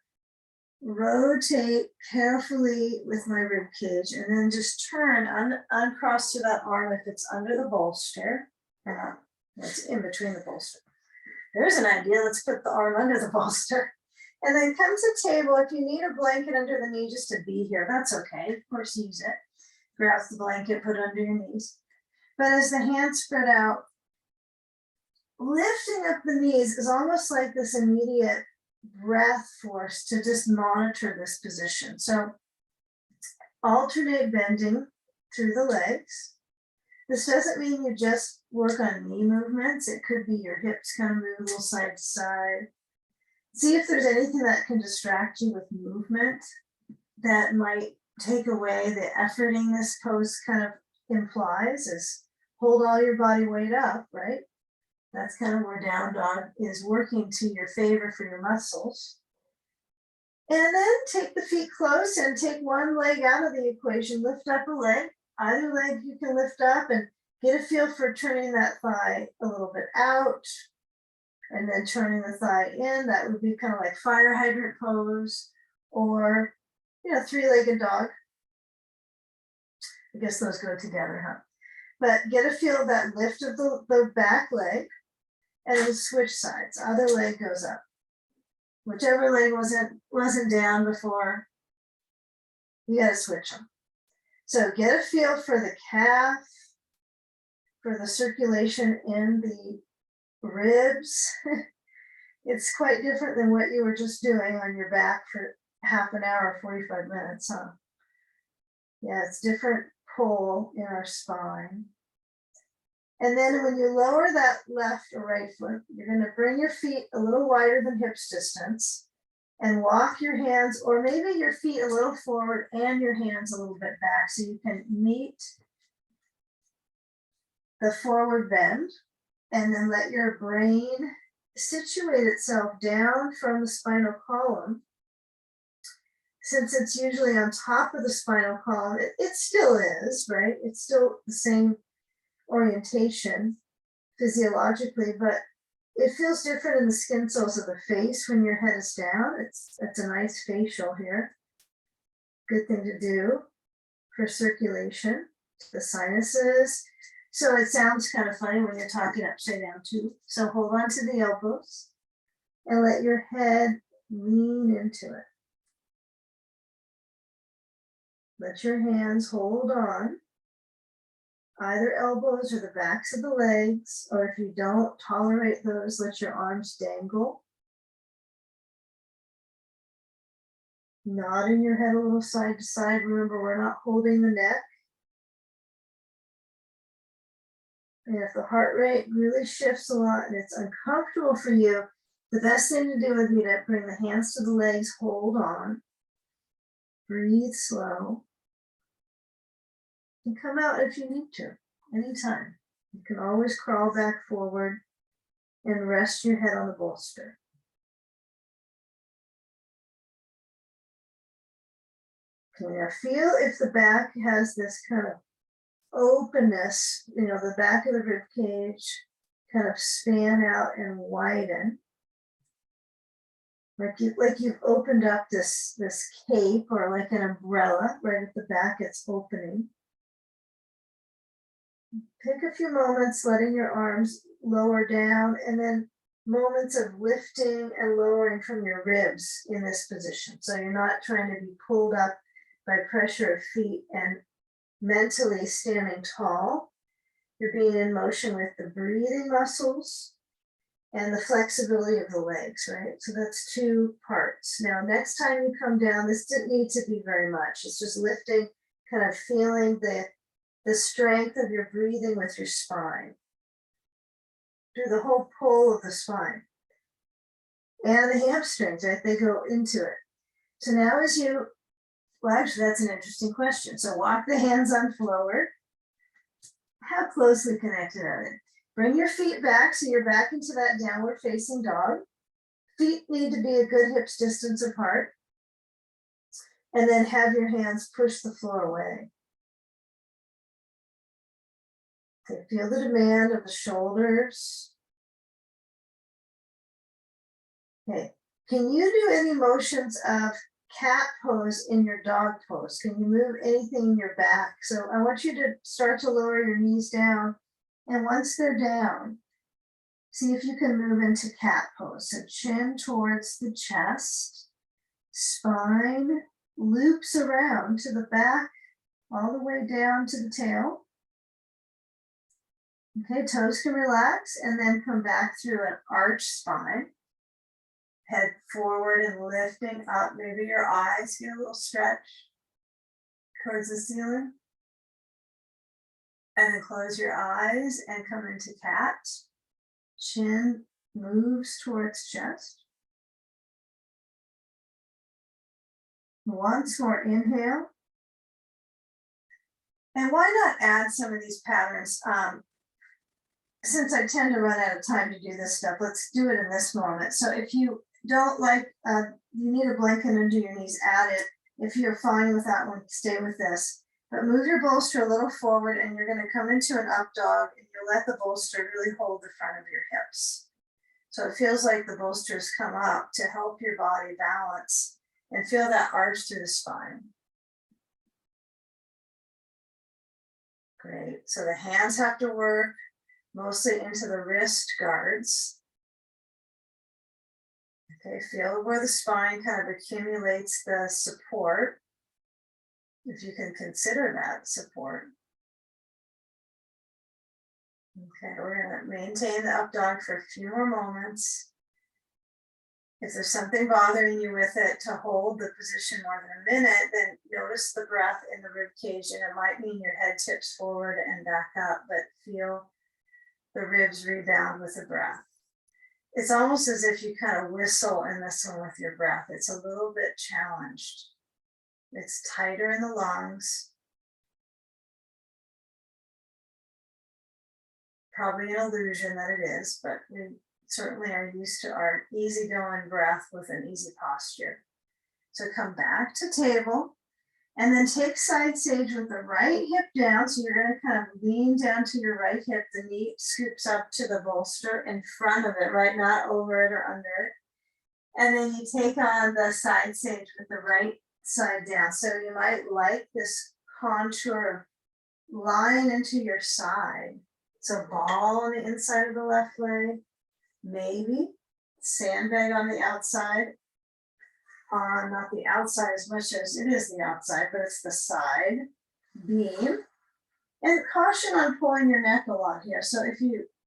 rotate carefully with my rib cage and then just turn uncross to that arm if it's under the bolster, or not, it's in between the bolster. There's an idea, let's put the arm under the bolster. And then come to table. If you need a blanket under the knee just to be here, that's okay. Of course, use it. Grab the blanket, put it under your knees. But as the hands spread out, lifting up the knees is almost like this immediate breath force to just monitor this position. So alternate bending through the legs. This doesn't mean you just work on knee movements. It could be your hips kind of move a little side to side. See if there's anything that can distract you with movement that might take away the efforting this pose kind of implies, is hold all your body weight up, right? That's kind of where down dog is working to your favor for your muscles. And then take the feet close and take one leg out of the equation. Lift up a leg. Either leg you can lift up and get a feel for turning that thigh a little bit out and then turning the thigh in. That would be kind of like fire hydrant pose, or, you know, three-legged dog. I guess those go together, huh? But get a feel of that lift of the back leg, and then switch sides. Other leg goes up. Whichever leg wasn't down before, you gotta switch them. So get a feel for the calf, for the circulation in the ribs. It's quite different than what you were just doing on your back for half an hour, 45 minutes, huh? Yeah, it's different pull in our spine. And then when you lower that left or right foot, you're going to bring your feet a little wider than hips distance and walk your hands, or maybe your feet a little forward and your hands a little bit back so you can meet the forward bend, and then let your brain situate itself down from the spinal column. Since it's usually on top of the spinal column, it still is, right? It's still the same orientation physiologically, but it feels different in the skin cells of the face when your head is down. It's a nice facial here. Good thing to do for circulation to the sinuses. So it sounds kind of funny when you're talking upside down too. So hold on to the elbows and let your head lean into it. Let your hands hold on, either elbows or the backs of the legs, or if you don't tolerate those, let your arms dangle. Nodding your head a little side to side. Remember, we're not holding the neck. And if the heart rate really shifts a lot and it's uncomfortable for you, the best thing to do would be to bring the hands to the legs, hold on, breathe slow, and come out if you need to, anytime. You can always crawl back forward and rest your head on the bolster. Okay, now feel if the back has this kind of openness, the back of the rib cage kind of span out and widen. Like you've opened up this cape or like an umbrella right at the back, it's opening. Take a few moments letting your arms lower down, and then moments of lifting and lowering from your ribs in this position. So you're not trying to be pulled up by pressure of feet and mentally standing tall. You're being in motion with the breathing muscles and the flexibility of the legs, right? So that's two parts. Now, next time you come down, this didn't need to be very much. It's just lifting, kind of feeling the strength of your breathing with your spine. Do the whole pull of the spine. And the hamstrings, right? They go into it. So now well, actually, that's an interesting question. So walk the hands on forward. How closely connected are they? Bring your feet back so you're back into that downward facing dog. Feet need to be a good hips distance apart. And then have your hands push the floor away. Okay, feel the demand of the shoulders. Okay, can you do any motions of cat pose in your dog pose? Can you move anything in your back? So I want you to start to lower your knees down. And once they're down, see if you can move into cat pose. So chin towards the chest, spine loops around to the back, all the way down to the tail. Okay, toes can relax and then come back through an arch spine. Head forward and lifting up. Maybe your eyes get a little stretch towards the ceiling. And then close your eyes and come into cat. Chin moves towards chest. Once more, inhale. And why not add some of these patterns? Since I tend to run out of time to do this stuff, let's do it in this moment. So if you don't like, you need a blanket under your knees, add it. If you're fine with that one, stay with this. But move your bolster a little forward and you're going to come into an up dog and you'll let the bolster really hold the front of your hips. So it feels like the bolsters come up to help your body balance and feel that arch through the spine. Great. So the hands have to work mostly into the wrist guards. Okay, feel where the spine kind of accumulates the support, if you can consider that support. Okay, we're going to maintain the up dog for a few more moments. If there's something bothering you with it, to hold the position more than a minute, then notice the breath in the rib cage, and it might mean your head tips forward and back up, but feel the ribs rebound with the breath. It's almost as if you kind of whistle in this one with your breath. It's a little bit challenged. It's tighter in the lungs. Probably an illusion that it is, but we certainly are used to our easygoing breath with an easy posture. So come back to table and then take side sage with the right hip down. So you're going to kind of lean down to your right hip. The knee scoops up to the bolster in front of it, right? Not over it or under it. And then you take on the side sage with the right side down. So you might like this contour line into your side. So ball on the inside of the left leg, maybe sandbag on the outside, not the outside as much as it is the outside, but it's the side beam. And caution on pulling your neck a lot here. So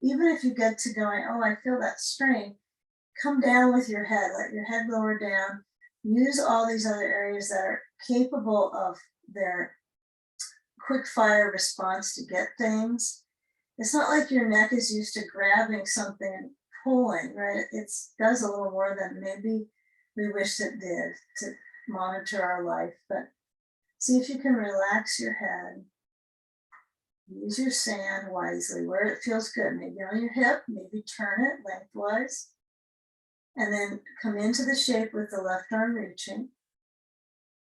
even if you get to going, oh, I feel that strain, come down with your head, let your head lower down. Use all these other areas that are capable of their quick fire response to get things. It's not like your neck is used to grabbing something and pulling, right? It does a little more than maybe we wish it did to monitor our life. But see if you can relax your head. Use your sand wisely where it feels good. Maybe on your hip, maybe turn it lengthwise. And then come into the shape with the left arm reaching.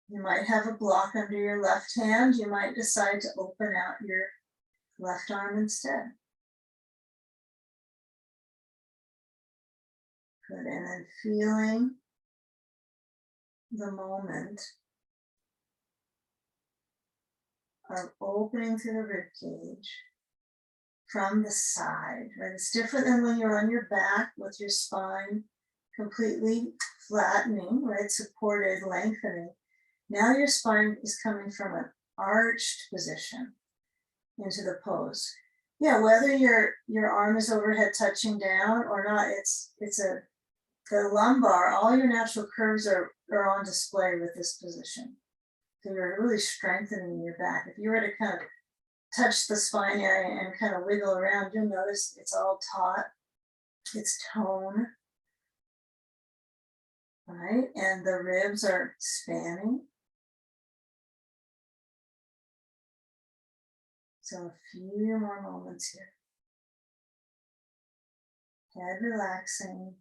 You might have a block under your left hand. You might decide to open out your left arm instead. Good, and then feeling the moment of opening through the rib cage from the side, right? It's different than when you're on your back with your spine completely flattening, right? Supported, lengthening. Now your spine is coming from an arched position into the pose. Yeah, whether your arm is overhead touching down or not, the lumbar, all your natural curves are on display with this position. So you're really strengthening your back. If you were to kind of touch the spine area and kind of wiggle around, you'll notice it's all taut, it's tone, right? And the ribs are spanning. So a few more moments here. Head relaxing.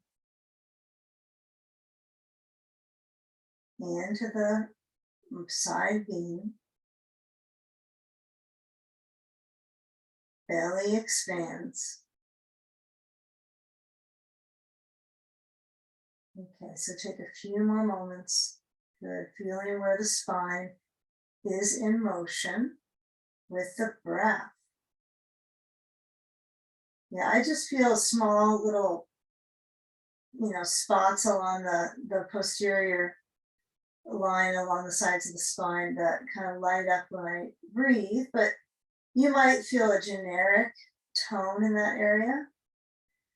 Into the side beam. Belly expands. Okay, so take a few more moments. Good, feeling where the spine is in motion with the breath. Yeah, I just feel small little, spots along the posterior line along the sides of the spine that kind of light up when I breathe, but you might feel a generic tone in that area,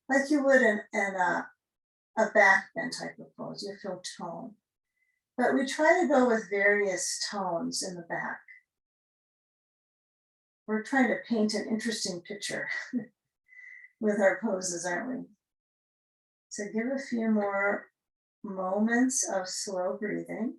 like you would in a back bend type of pose. You feel tone. But we try to go with various tones in the back. We're trying to paint an interesting picture with our poses, aren't we? So give a few more moments of slow breathing.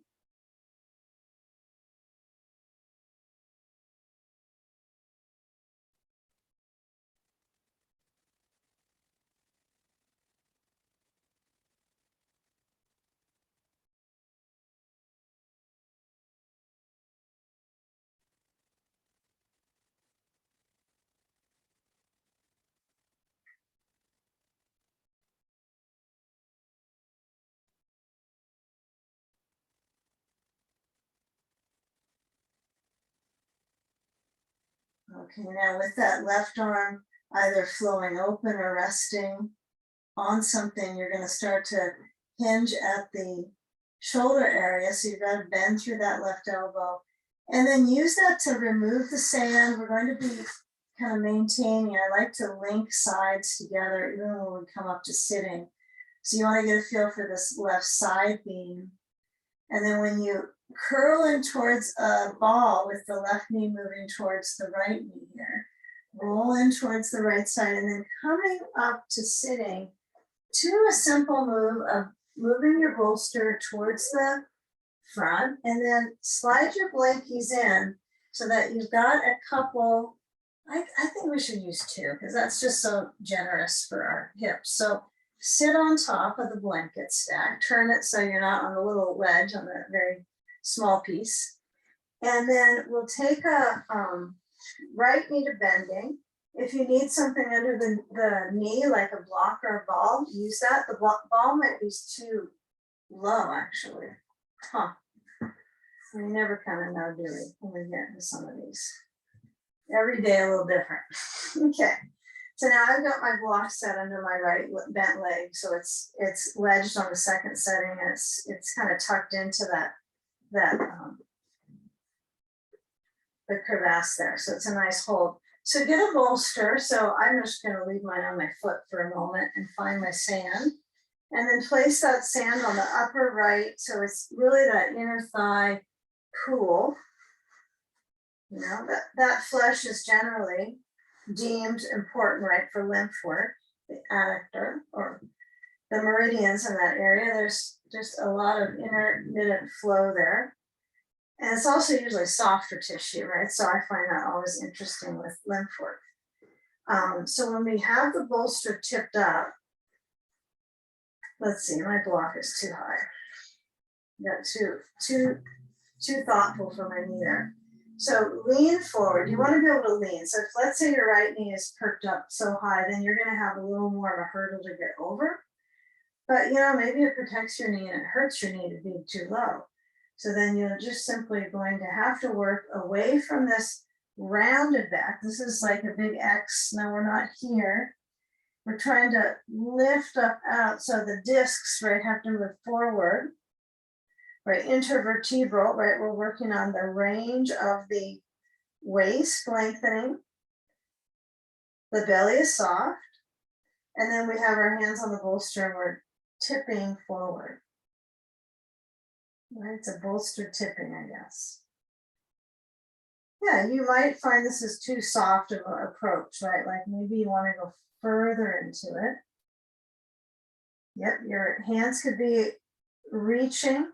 Okay, now with that left arm either flowing open or resting on something, you're going to start to hinge at the shoulder area. So you've got to bend through that left elbow and then use that to remove the sand. We're going to be kind of maintaining. I like to link sides together even when we come up to sitting. So you want to get a feel for this left side beam. And then when you curl in towards a ball with the left knee moving towards the right knee here, roll in towards the right side, and then coming up to sitting, to a simple move of moving your bolster towards the front, and then slide your blankies in so that you've got a couple. I think we should use two because that's just so generous for our hips. So sit on top of the blanket stack, turn it so you're not on the little ledge on the very small piece. And then we'll take a right knee to bending. If you need something under the knee, like a block or a ball, use that. The ball might be too low, actually. Huh. We never kind of know, do we, when we get into some of these. Every day a little different. Okay. So now I've got my block set under my right bent leg. So it's wedged on the second setting, and it's kind of tucked into the crevasse there. So it's a nice hold. So get a bolster. So I'm just going to leave mine on my foot for a moment and find my sand. And then place that sand on the upper right. So it's really that inner thigh pool. You know, that flesh is generally deemed important, right, for lymph work, the adductor or the meridians in that area. There's just a lot of intermittent flow there. And it's also usually softer tissue, right? So I find that always interesting with lymph work. So when we have the bolster tipped up, let's see, my block is too high. Got too thoughtful for my knee there. So lean forward. You want to be able to lean. So if, let's say your right knee is perked up so high, then you're going to have a little more of a hurdle to get over. But you know, maybe it protects your knee and it hurts your knee to be too low. So then you're just simply going to have to work away from this rounded back. This is like a big X. No, we're not here. We're trying to lift up out. So the discs, right, have to move forward. Right, intervertebral, right, we're working on the range of the waist lengthening. The belly is soft. And then we have our hands on the bolster and we're tipping forward. Right, it's a bolster tipping, I guess. Yeah, you might find this is too soft of an approach, right? Like maybe you want to go further into it. Yep, your hands could be reaching.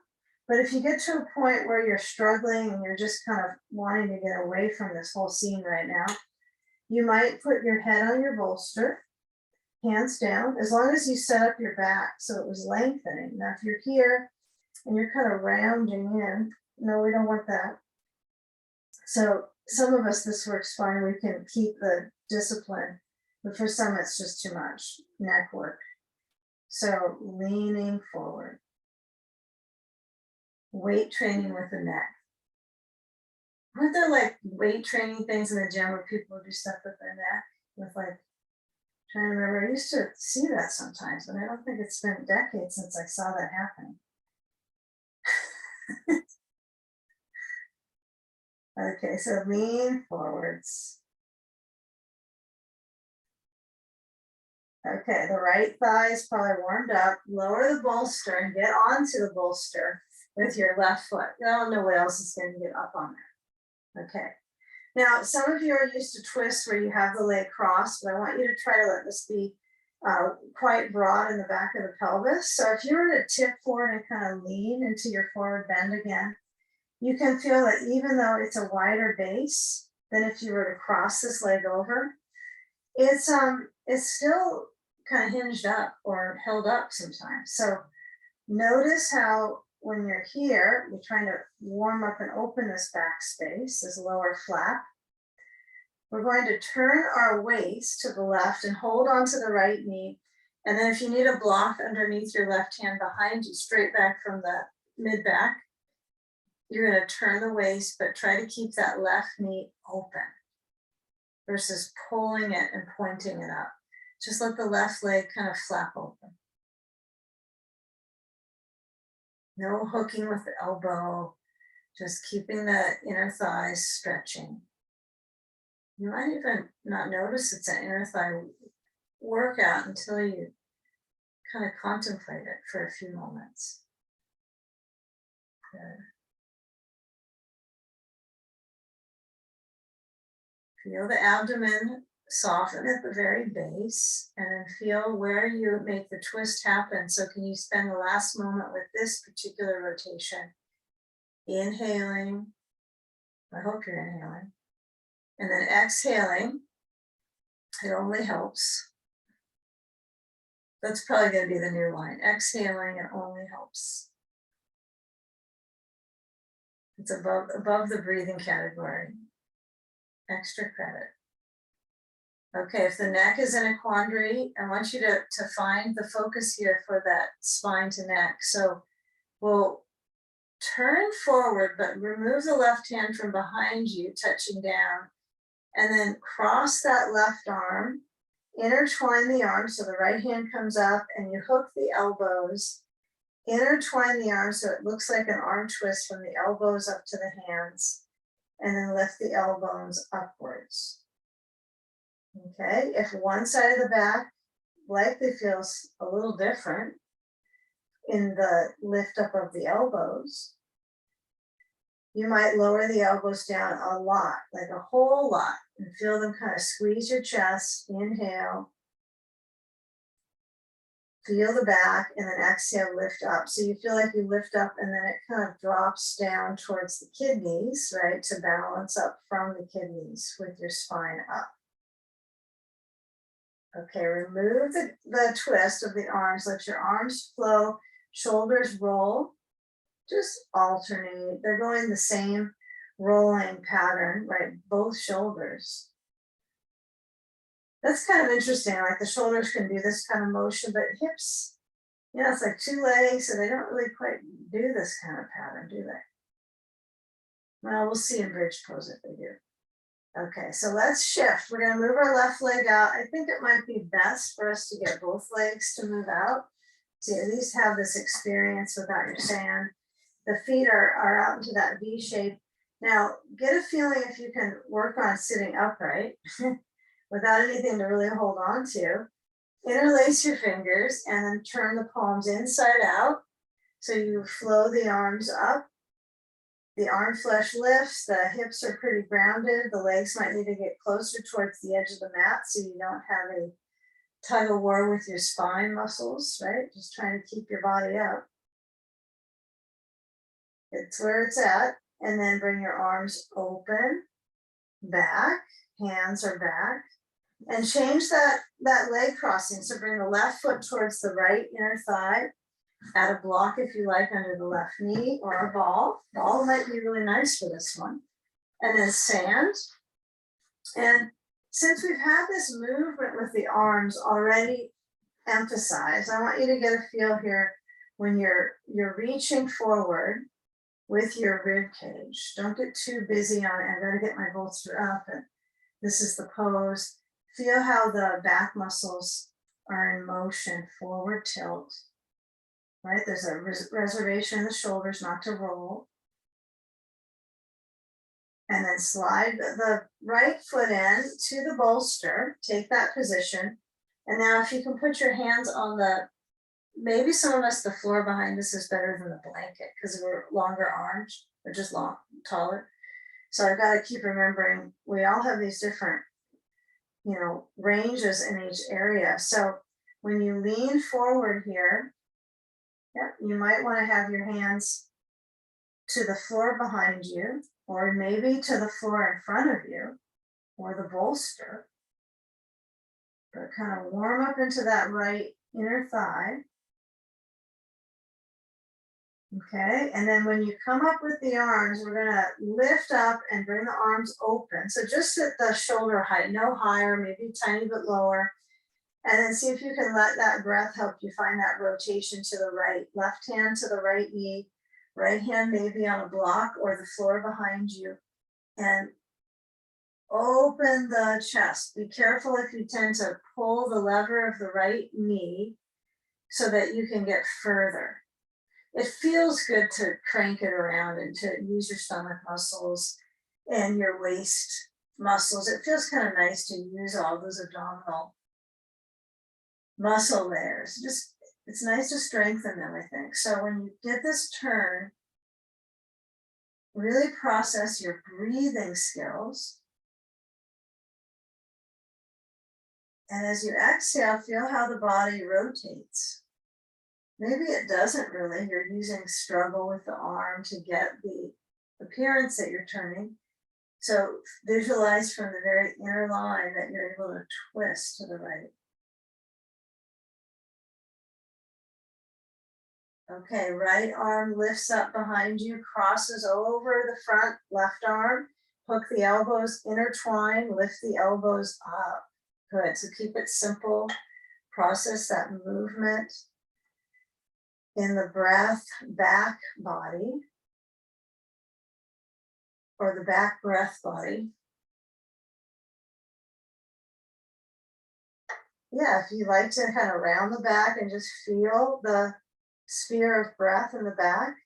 But if you get to a point where you're struggling and you're just kind of wanting to get away from this whole scene right now, you might put your head on your bolster, hands down, as long as you set up your back so it was lengthening. Now, if you're here and you're kind of rounding in, no, we don't want that. So some of us, this works fine. We can keep the discipline, but for some, it's just too much neck work. So leaning forward. Weight training with the neck. Aren't there like weight training things in the gym where people do stuff with their neck? With like, trying to remember, I used to see that sometimes, but I don't think it's been decades since I saw that happen. Okay, so lean forwards. Okay, the right thigh is probably warmed up. Lower the bolster and get onto the bolster with your left foot. I don't know what else is going to get up on there. Okay. Now, some of you are used to twists where you have the leg crossed, but I want you to try to let this be quite broad in the back of the pelvis. So if you were to tip forward and kind of lean into your forward bend again, you can feel that even though it's a wider base than if you were to cross this leg over, it's still kind of hinged up or held up sometimes. So notice how when you're here, you're trying to warm up and open this back space, this lower flap. We're going to turn our waist to the left and hold onto the right knee. And then if you need a block underneath your left hand behind you, straight back from the mid back, you're going to turn the waist, but try to keep that left knee open versus pulling it and pointing it up. Just let the left leg kind of flap open. No hooking with the elbow, just keeping the inner thighs stretching. You might even not notice it's an inner thigh workout until you kind of contemplate it for a few moments. Good. Feel the abdomen soften at the very base, and then feel where you make the twist happen. So can you spend the last moment with this particular rotation? Inhaling. I hope you're inhaling. And then exhaling. It only helps. That's probably going to be the new line. Exhaling, it only helps. It's above the breathing category. Extra credit. Okay, if the neck is in a quandary, I want you to find the focus here for that spine to neck. So we'll turn forward, but remove the left hand from behind you, touching down, and then cross that left arm, intertwine the arms so the right hand comes up, and you hook the elbows, intertwine the arms so it looks like an arm twist from the elbows up to the hands, and then lift the elbows upwards. Okay, if one side of the back likely feels a little different in the lift up of the elbows, you might lower the elbows down a lot, like a whole lot, and feel them kind of squeeze your chest. Inhale, feel the back, and then exhale, lift up. So you feel like you lift up and then it kind of drops down towards the kidneys, right, to balance up from the kidneys with your spine up. Okay, remove the twist of the arms, let your arms flow, shoulders roll, just alternate. They're going the same rolling pattern, right? Both shoulders. That's kind of interesting, like the shoulders can do this kind of motion, but hips, you know, it's like two legs, so they don't really quite do this kind of pattern, do they? Well, we'll see in bridge pose if they do. Okay, so let's shift. We're gonna move our left leg out. I think it might be best for us to get both legs to move out, to at least have this experience without your sand. The feet are out into that V shape. Now, get a feeling if you can work on sitting upright without anything to really hold on to. Interlace your fingers and then turn the palms inside out. So you flow the arms up. The arm flesh lifts, the hips are pretty grounded. The legs might need to get closer towards the edge of the mat so you don't have a tug of war with your spine muscles, right? Just trying to keep your body up. It's where it's at. And then bring your arms open, back, hands are back. And change that leg crossing. So bring the left foot towards the right inner thigh. Add a block if you like under the left knee, or a ball. Ball might be really nice for this one. And then sand. And since we've had this movement with the arms already emphasized, I want you to get a feel here when you're reaching forward with your rib cage. Don't get too busy on it. I gotta get my bolster up, and this is the pose. Feel how the back muscles are in motion, forward tilt. Right, there's a reservation in the shoulders not to roll. And then slide the right foot in to the bolster, take that position. And now if you can put your hands on maybe some of us, the floor behind us is better than the blanket because we're longer arms, or just taller. So I've got to keep remembering we all have these different, ranges in each area. So when you lean forward here, you might want to have your hands to the floor behind you, or maybe to the floor in front of you, or the bolster. But kind of warm up into that right inner thigh. Okay, and then when you come up with the arms, we're going to lift up and bring the arms open. So just at the shoulder height, no higher, maybe a tiny bit lower. And then see if you can let that breath help you find that rotation to the right. Left hand to the right knee, right hand maybe on a block or the floor behind you. And open the chest. Be careful if you tend to pull the lever of the right knee so that you can get further. It feels good to crank it around and to use your stomach muscles and your waist muscles. It feels kind of nice to use all those abdominal muscle layers. Just, it's nice to strengthen them, I think. So when you get this turn, really process your breathing skills. And as you exhale, feel how the body rotates. Maybe it doesn't really. You're using struggle with the arm to get the appearance that you're turning. So visualize from the very inner line that you're able to twist to the right. Okay, right arm lifts up behind you, crosses over the front left arm, hook the elbows, intertwine, lift the elbows up. Good, so keep it simple. Process that movement in the breath, back body, or the back breath body. Yeah, if you like to kind of round the back and just feel the sphere of breath in the back.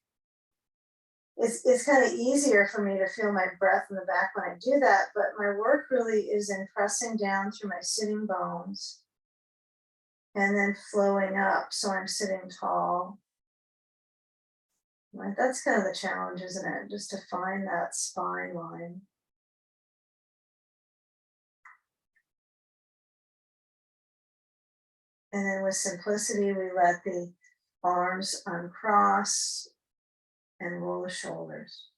It's kind of easier for me to feel my breath in the back when I do that, but my work really is in pressing down through my sitting bones and then flowing up so I'm sitting tall. Right, that's kind of the challenge, isn't it? Just to find that spine line. And then with simplicity, we let the arms uncross and roll the shoulders.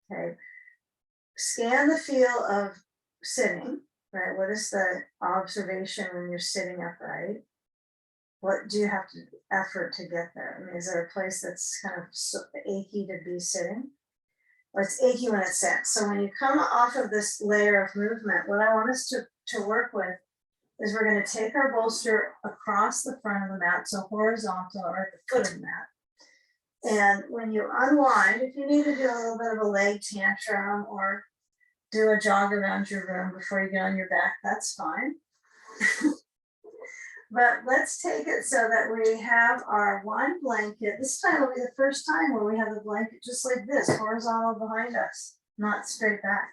Okay. Scan the feel of sitting, right? What is the observation when you're sitting upright? What do you have to effort to get there? I mean, is there a place that's kind of achy to be sitting? Or it's achy when it's set. So when you come off of this layer of movement, what I want us to work with is we're going to take our bolster across the front of the mat, so horizontal or at the foot of the mat. And when you unwind, if you need to do a little bit of a leg tantrum or do a jog around your room before you get on your back, that's fine. But let's take it so that we have our one blanket. This time will be the first time where we have the blanket just like this, horizontal behind us, not straight back.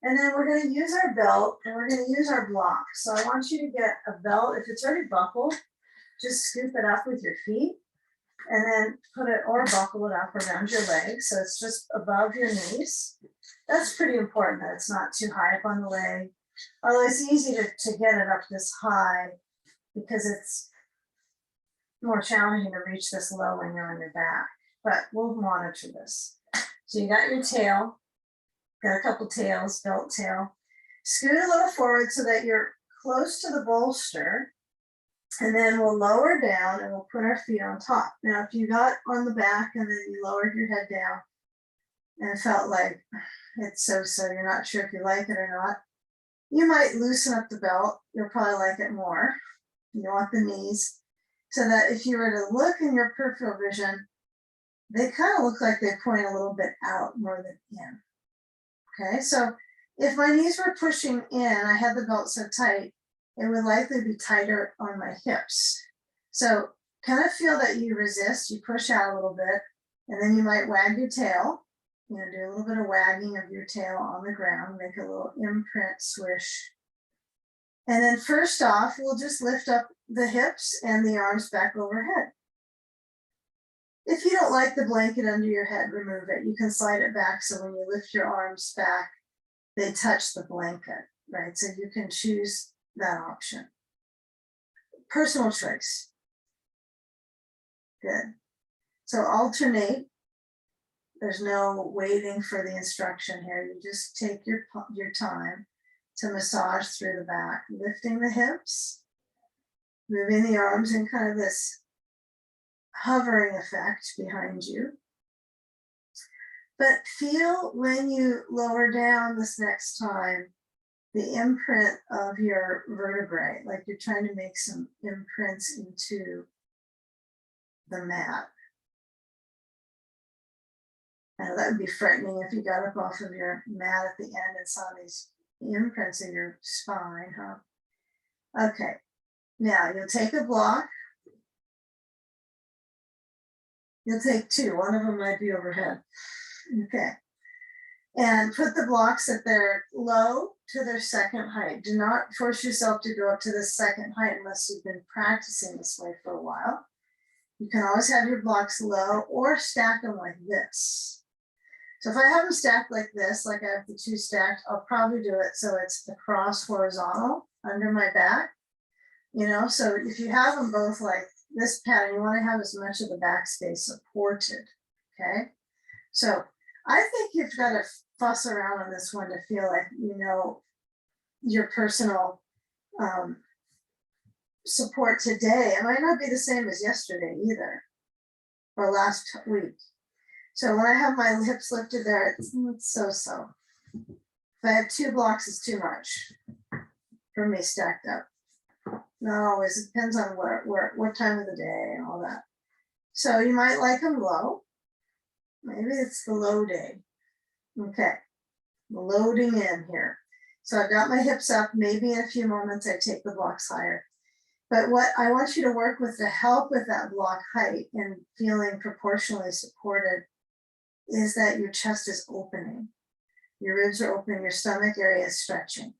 And then we're going to use our belt and we're going to use our block. So I want you to get a belt. If it's already buckled, just scoop it up with your feet and then put it or buckle it up around your legs. So it's just above your knees. That's pretty important that it's not too high up on the leg. Although it's easy to get it up this high because it's more challenging to reach this low when you're on your back. But we'll monitor this. So you got your tail. Got a couple tails, belt tail. Scoot a little forward so that you're close to the bolster. And then we'll lower down and we'll put our feet on top. Now, if you got on the back and then you lowered your head down and it felt like it's so-so, you're not sure if you like it or not, you might loosen up the belt. You'll probably like it more. You want the knees. So that if you were to look in your peripheral vision, they kind of look like they point a little bit out more than in. Okay, so if my knees were pushing in, I had the belt so tight, it would likely be tighter on my hips. So kind of feel that you resist, you push out a little bit, and then you might wag your tail, do a little bit of wagging of your tail on the ground, make a little imprint swish. And then first off, we'll just lift up the hips and the arms back overhead. If you don't like the blanket under your head, remove it. You can slide it back so when you lift your arms back, they touch the blanket, right? So you can choose that option. Personal choice. Good. So alternate. There's no waiting for the instruction here. You just take your time to massage through the back, lifting the hips, moving the arms in kind of this hovering effect behind you. But feel when you lower down this next time, the imprint of your vertebrae, like you're trying to make some imprints into the mat. Now that would be frightening if you got up off of your mat at the end and saw these imprints in your spine, huh? Okay, now you'll take a block. You'll take two, one of them might be overhead. Okay, And put the blocks at their low to their second height. Do not force yourself to go up to the second height unless you've been practicing this way for a while. You can always have your blocks low or stack them like this. So if I have them stacked like this, like I have the two stacked, I'll probably do it so it's across horizontal under my back. You know, so if you have them both like this pattern, you want to have as much of the back space supported. Okay. So I think you've got to fuss around on this one to feel like, you know, your personal support today. It might not be the same as yesterday either, or last week. So when I have my hips lifted there, it's so-so. If I have two blocks, it's too much for me stacked up. Not always, it depends on what time of the day and all that. So you might like them low. Maybe it's the low day. Okay, loading in here. So I've got my hips up. Maybe in a few moments I take the blocks higher. But what I want you to work with to help with that block height and feeling proportionally supported is that your chest is opening. Your ribs are open, your stomach area is stretching.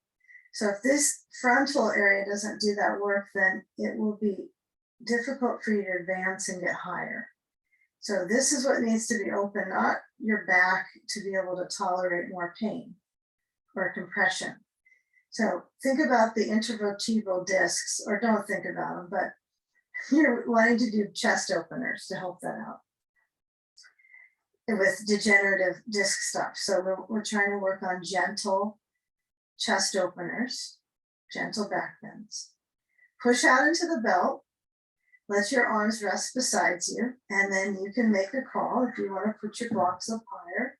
So if this frontal area doesn't do that work, then it will be difficult for you to advance and get higher. So this is what needs to be open, not your back to be able to tolerate more pain or compression. So think about the intervertebral discs, or don't think about them, but you're wanting to do chest openers to help that out with degenerative disc stuff. So we're trying to work on gentle chest openers, gentle back bends. Push out into the belt. Let your arms rest beside you, and then you can make a call if you want to put your blocks up higher.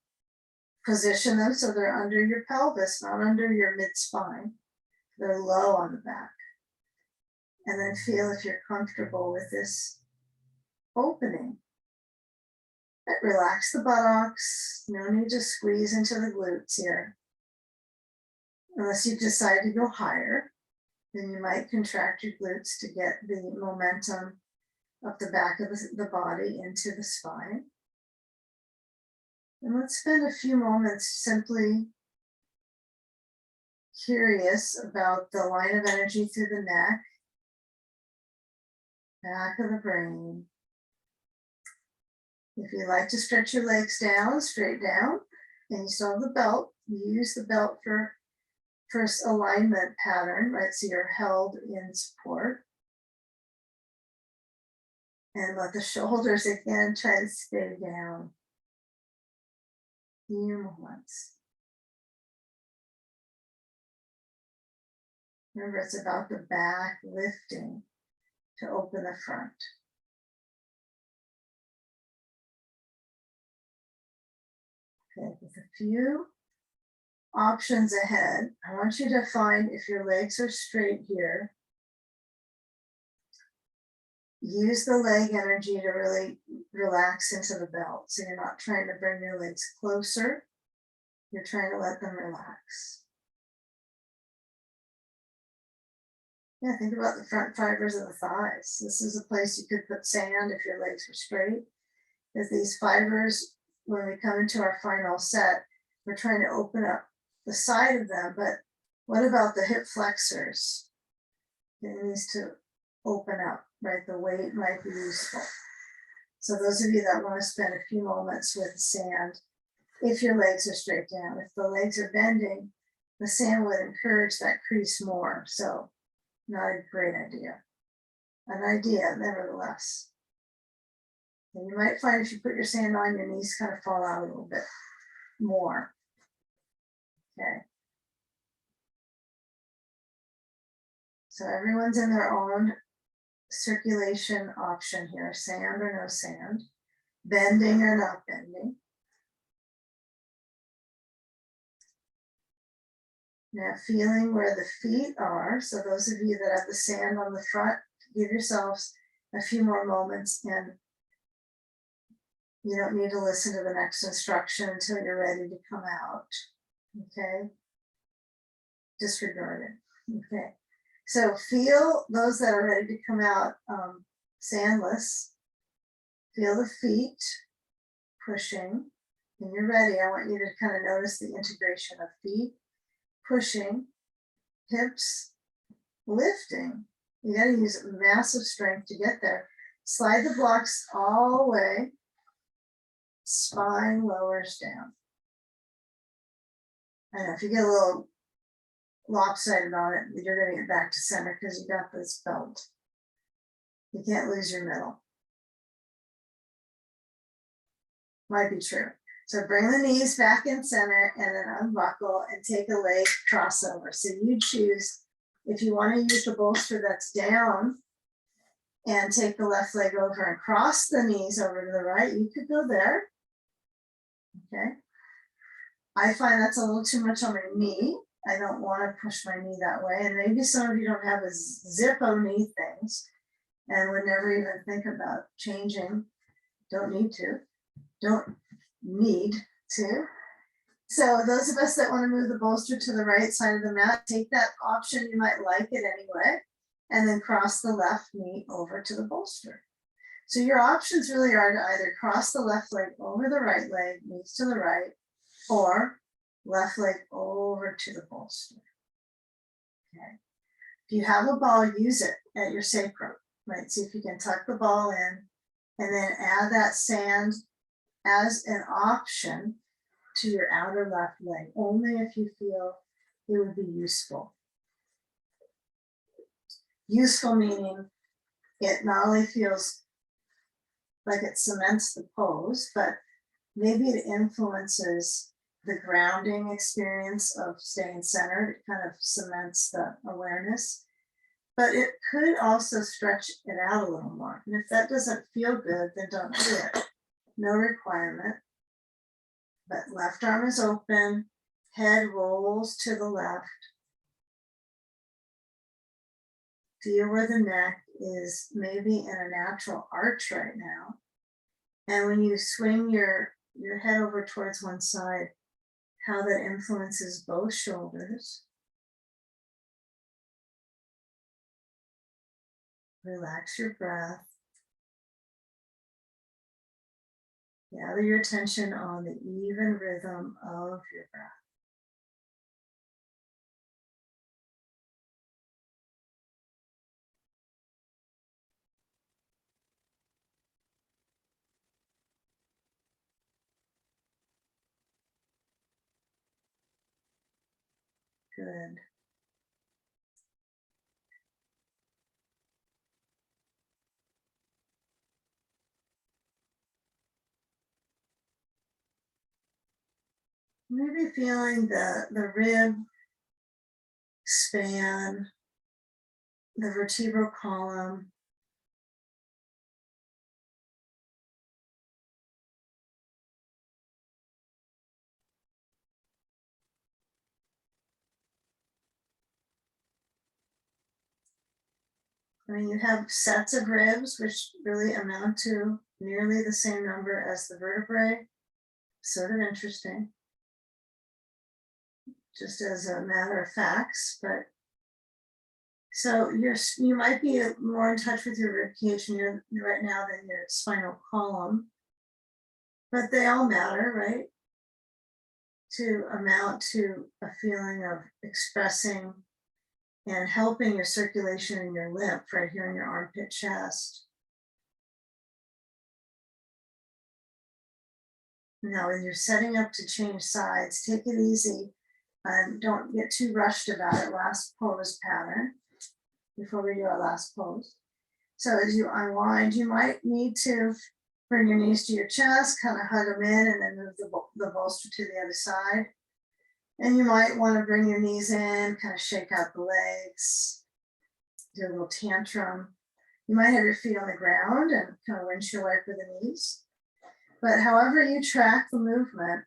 Position them so they're under your pelvis, not under your mid-spine. They're low on the back. And then feel if you're comfortable with this opening. Relax the buttocks. No need to squeeze into the glutes here. Unless you decide to go higher, then you might contract your glutes to get the momentum up the back of the body into the spine. And let's spend a few moments simply curious about the line of energy through the neck, back of the brain. If you like to stretch your legs down, straight down, and you still have the belt, you use the belt for first alignment pattern, right? So you're held in support. And let the shoulders again try to stay down. Few moments. Remember, it's about the back lifting to open the front. Okay, with a few options ahead, I want you to find if your legs are straight here. Use the leg energy to really relax into the belt. So you're not trying to bring your legs closer. You're trying to let them relax. Yeah, think about the front fibers of the thighs. This is a place you could put sand if your legs were straight. Because these fibers, when we come into our final set, we're trying to open up the side of them. But what about the hip flexors? It needs to open up, right? The weight might be useful. So those of you that want to spend a few moments with sand, if your legs are straight down, if the legs are bending, the sand would encourage that crease more. So not a great idea. An idea, nevertheless. And you might find if you put your sand on, your knees kind of fall out a little bit more. Okay. So everyone's in their own circulation option here, sand or no sand, bending or not bending. Now feeling where the feet are. So those of you that have the sand on the front, give yourselves a few more moments, and you don't need to listen to the next instruction until you're ready to come out. Okay? Disregard it. Okay. So feel those that are ready to come out sandless. Feel the feet pushing. and you're ready, I want you to kind of notice the integration of feet, pushing, hips, lifting. You got to use massive strength to get there. Slide the blocks all the way. Spine lowers down. I know if you get a little lopsided on it, you're going to get back to center because you got this belt. You can't lose your middle. Might be true. So bring the knees back in center and then unbuckle and take a leg crossover. So you choose if you want to use the bolster that's down and take the left leg over and cross the knees over to the right, you could go there. Okay. I find that's a little too much on my knee. I don't want to push my knee that way. And maybe some of you don't have a Zippo knee things and would never even think about changing. Don't need to. Don't need to. So those of us that want to move the bolster to the right side of the mat, take that option. You might like it anyway. And then cross the left knee over to the bolster. So your options really are to either cross the left leg over the right leg, knees to the right, or left leg over to the bolster. Okay. If you have a ball, use it at your sacrum, right? See if you can tuck the ball in and then add that sand as an option to your outer left leg, only if you feel it would be useful. Useful meaning it not only feels like it cements the pose, but maybe it influences the grounding experience of staying centered. It kind of cements the awareness, but it could also stretch it out a little more. And if that doesn't feel good, then don't do it. No requirement. But left arm is open, head rolls to the left. Feel where the neck is maybe in a natural arch right now. And when you swing your head over towards one side, how that influences both shoulders. Relax your breath. Gather your attention on the even rhythm of your breath. Good. Maybe feeling the rib span, the vertebral column. I mean, you have sets of ribs, which really amount to nearly the same number as the vertebrae. Sort of interesting, just as a matter of facts. But so you might be more in touch with your rib cage right now than your spinal column, but they all matter, right? To amount to a feeling of expressing and helping your circulation in your lymph right here in your armpit chest. Now, when you're setting up to change sides, take it easy and don't get too rushed about it. Last pose pattern before we do our last pose. So as you unwind, you might need to bring your knees to your chest, kind of hug them in, and then move the bolster to the other side. And you might want to bring your knees in, kind of shake out the legs, do a little tantrum. You might have your feet on the ground and kind of windshield wiper the knees. But however you track the movement,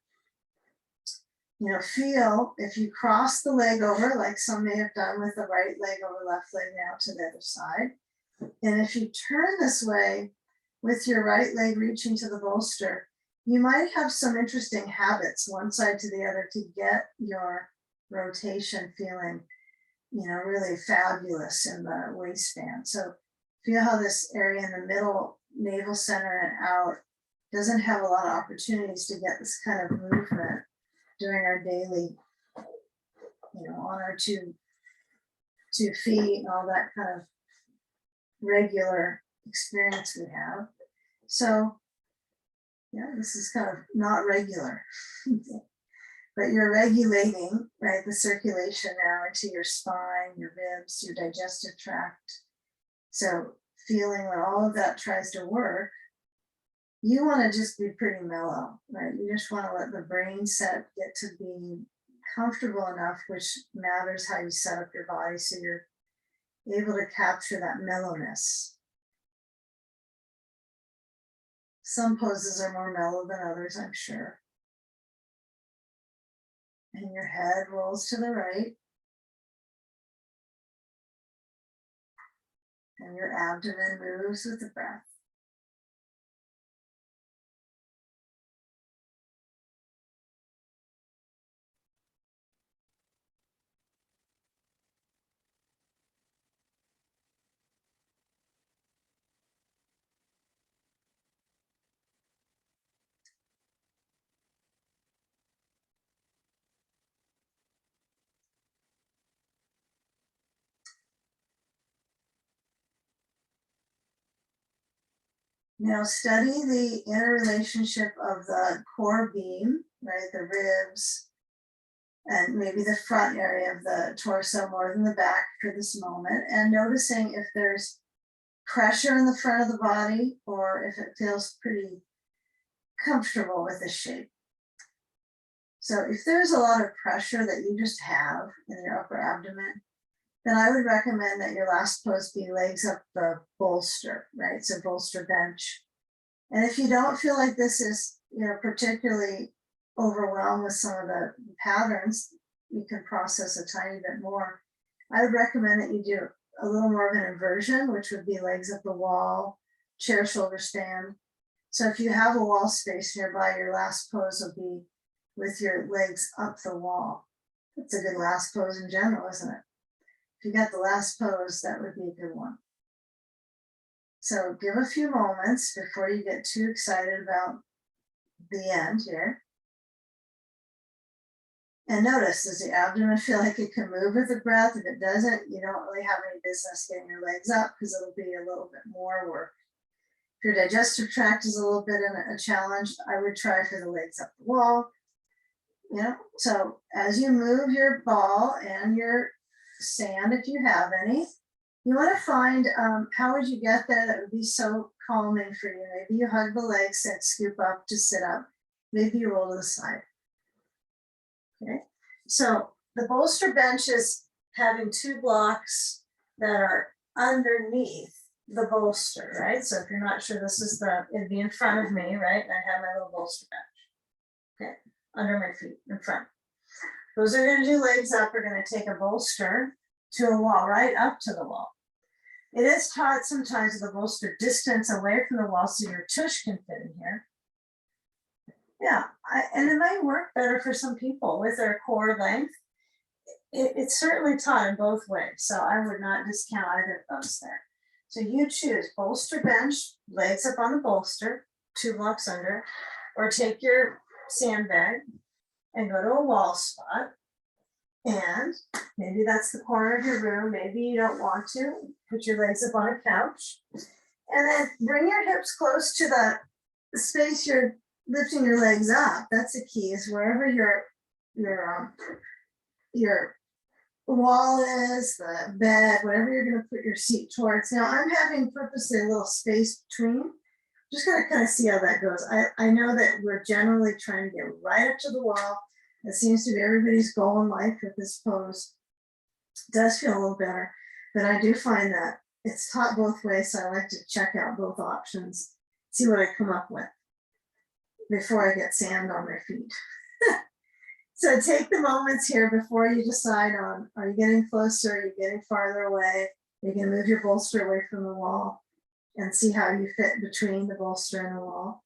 feel if you cross the leg over, like some may have done with the right leg over left leg now to the other side. And if you turn this way with your right leg reaching to the bolster, you might have some interesting habits one side to the other to get your rotation feeling, really fabulous in the waistband. So feel how this area in the middle, navel center and out, doesn't have a lot of opportunities to get this kind of movement during our daily, on our two feet and all that kind of regular experience we have. So yeah, this is kind of not regular. But you're regulating, right, the circulation now into your spine, your ribs, your digestive tract. So feeling when all of that tries to work, you want to just be pretty mellow, right? You just want to let the brain set get to be comfortable enough, which matters how you set up your body, so you're able to capture that mellowness. Some poses are more mellow than others, I'm sure. And your head rolls to the right. And your abdomen moves with the breath. Now study the interrelationship of the core beam, right? The ribs, and maybe the front area of the torso more than the back for this moment, and noticing if there's pressure in the front of the body or if it feels pretty comfortable with the shape. So if there's a lot of pressure that you just have in your upper abdomen, then I would recommend that your last pose be legs up the bolster, right? So bolster bench. And if you don't feel like this is, particularly overwhelmed with some of the patterns, you can process a tiny bit more. I would recommend that you do a little more of an inversion, which would be legs up the wall, chair shoulder stand. So if you have a wall space nearby, your last pose will be with your legs up the wall. It's a good last pose in general, isn't it? If you got the last pose, that would be a good one. So give a few moments before you get too excited about the end here. And notice, does the abdomen feel like it can move with the breath? If it doesn't, you don't really have any business getting your legs up, because it'll be a little bit more work. If your digestive tract is a little bit in a challenge, I would try for the legs up the wall. So as you move your ball and your sand, if you have any, you want to find how would you get there that would be so calming for you. Maybe you hug the legs and scoop up to sit up. Maybe you roll to the side. Okay, so the bolster bench is having two blocks that are underneath the bolster, right? So if you're not sure, it'd be in front of me, right? And I have my little bolster bench, okay, under my feet in front. Those are going to do legs up. We're going to take a bolster to a wall, right up to the wall. It is taught sometimes the bolster distance away from the wall so your tush can fit in here. Yeah, and it might work better for some people with their core length. It's certainly taught in both ways, so I would not discount either of those there. So you choose bolster bench, legs up on the bolster, 2 blocks under, or take your sandbag and go to a wall spot. And maybe that's the corner of your room. Maybe you don't want to. Put your legs up on a couch. And then bring your hips close to the space you're lifting your legs up. That's the key, is wherever your wall is, the bed, whatever you're going to put your seat towards. Now I'm having purposely a little space between. Just going to kind of see how that goes. I know that we're generally trying to get right up to the wall. It seems to be everybody's goal in life with this pose. It does feel a little better, but I do find that it's taught both ways, so I like to check out both options, see what I come up with before I get sand on my feet. So take the moments here before you decide on, are you getting closer, are you getting farther away? You can move your bolster away from the wall and see how you fit between the bolster and the wall.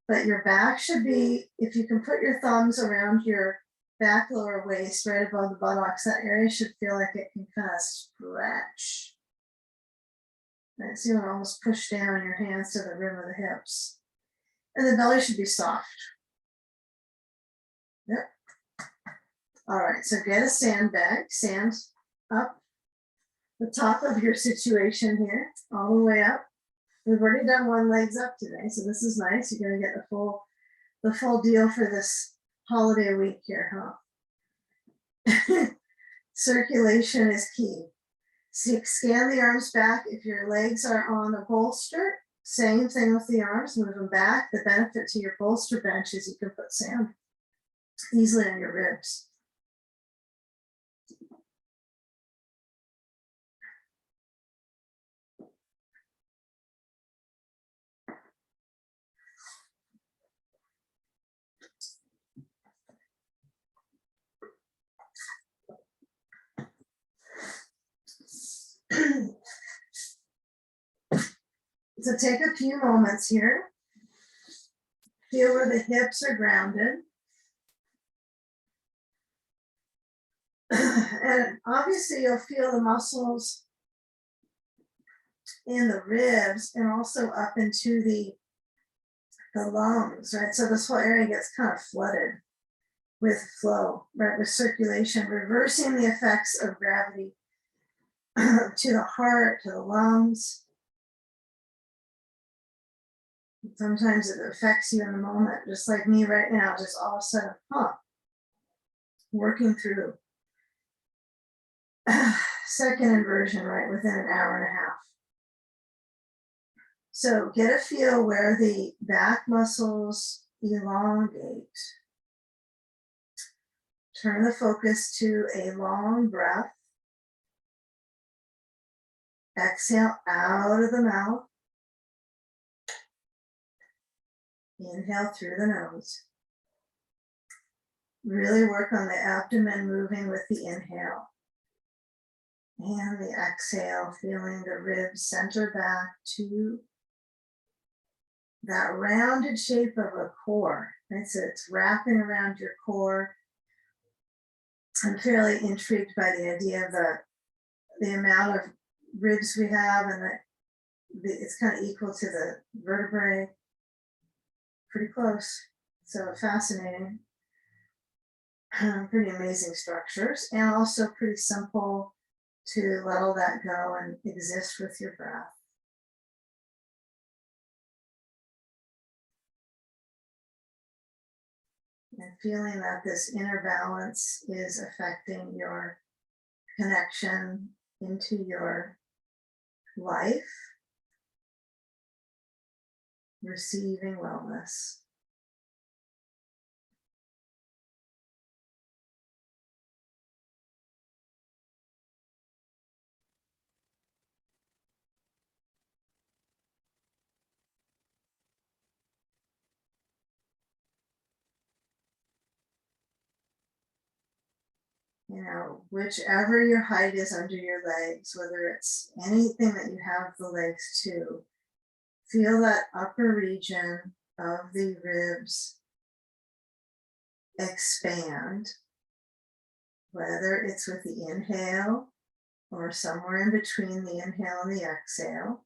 But your back should be, if you can put your thumbs around your back lower waist right above the buttocks, that area should feel like it can kind of stretch. Right, so you want to almost push down your hands to the rim of the hips. And the belly should be soft. Yep. All right, so get a sandbag, sand up the top of your situation here, all the way up. We've already done one legs up today, so this is nice. You're gonna get the full deal for this holiday week here, huh? Circulation is key. Scan the arms back. If your legs are on a bolster, same thing with the arms, move them back. The benefit to your bolster bench is you can put sand easily on your ribs. So take a few moments here. Feel where the hips are grounded. And obviously you'll feel the muscles in the ribs and also up into the lungs, right? So this whole area gets kind of flooded with flow, right? With circulation, reversing the effects of gravity to the heart, to the lungs. Sometimes it affects you in the moment, just like me right now, just all of a sudden, working through. Second inversion, right, within an hour and a half. So get a feel where the back muscles elongate. Turn the focus to a long breath. Exhale out of the mouth. Inhale through the nose. Really work on the abdomen moving with the inhale. And the exhale, feeling the ribs center back to that rounded shape of a core. Right? So it's wrapping around your core. I'm fairly intrigued by the idea of the amount of ribs we have, and that it's kind of equal to the vertebrae. Pretty close. So fascinating. Pretty amazing structures, and also pretty simple to let all that go and exist with your breath. And feeling that this inner balance is affecting your connection into your life, receiving wellness. You know, whichever your height is under your legs, whether it's anything that you have the legs to, feel that upper region of the ribs expand, whether it's with the inhale or somewhere in between the inhale and the exhale.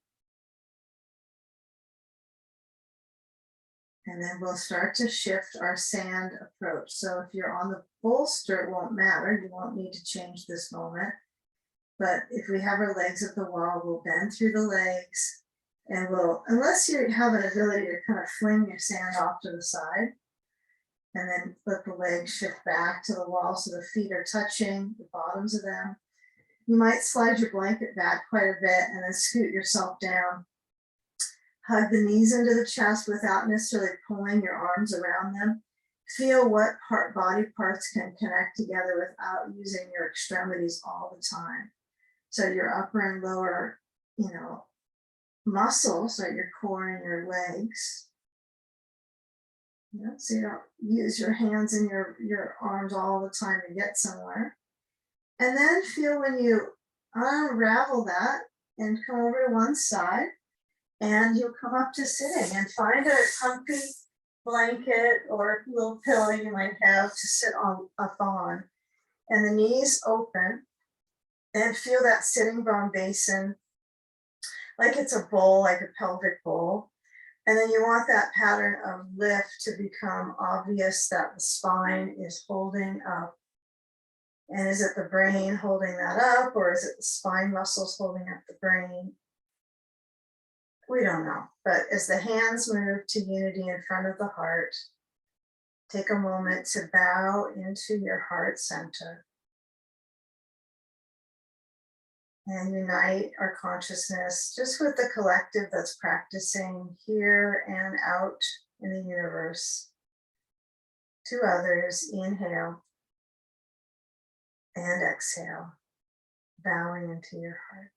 And then we'll start to shift our sand approach. So if you're on the bolster, it won't matter. You won't need to change this moment. But if we have our legs at the wall, we'll bend through the legs, and we'll, unless you have an ability to kind of fling your sand off to the side, and then let the legs shift back to the wall so the feet are touching the bottoms of them. You might slide your blanket back quite a bit and then scoot yourself down. Hug the knees into the chest without necessarily pulling your arms around them. Feel what body parts can connect together without using your extremities all the time. So your upper and lower, muscles, like your core and your legs. So you don't use your hands and your arms all the time to get somewhere. And then feel when you unravel that and come over to one side, and you'll come up to sitting and find a comfy blanket or little pillow you might have to sit up on. And the knees open, and feel that sitting bone basin like it's a bowl, like a pelvic bowl. And then you want that pattern of lift to become obvious, that the spine is holding up. And is it the brain holding that up, or is it the spine muscles holding up the brain? We don't know. But as the hands move to unity in front of the heart, take a moment to bow into your heart center and unite our consciousness just with the collective that's practicing here and out in the universe. To others, inhale and exhale, bowing into your heart.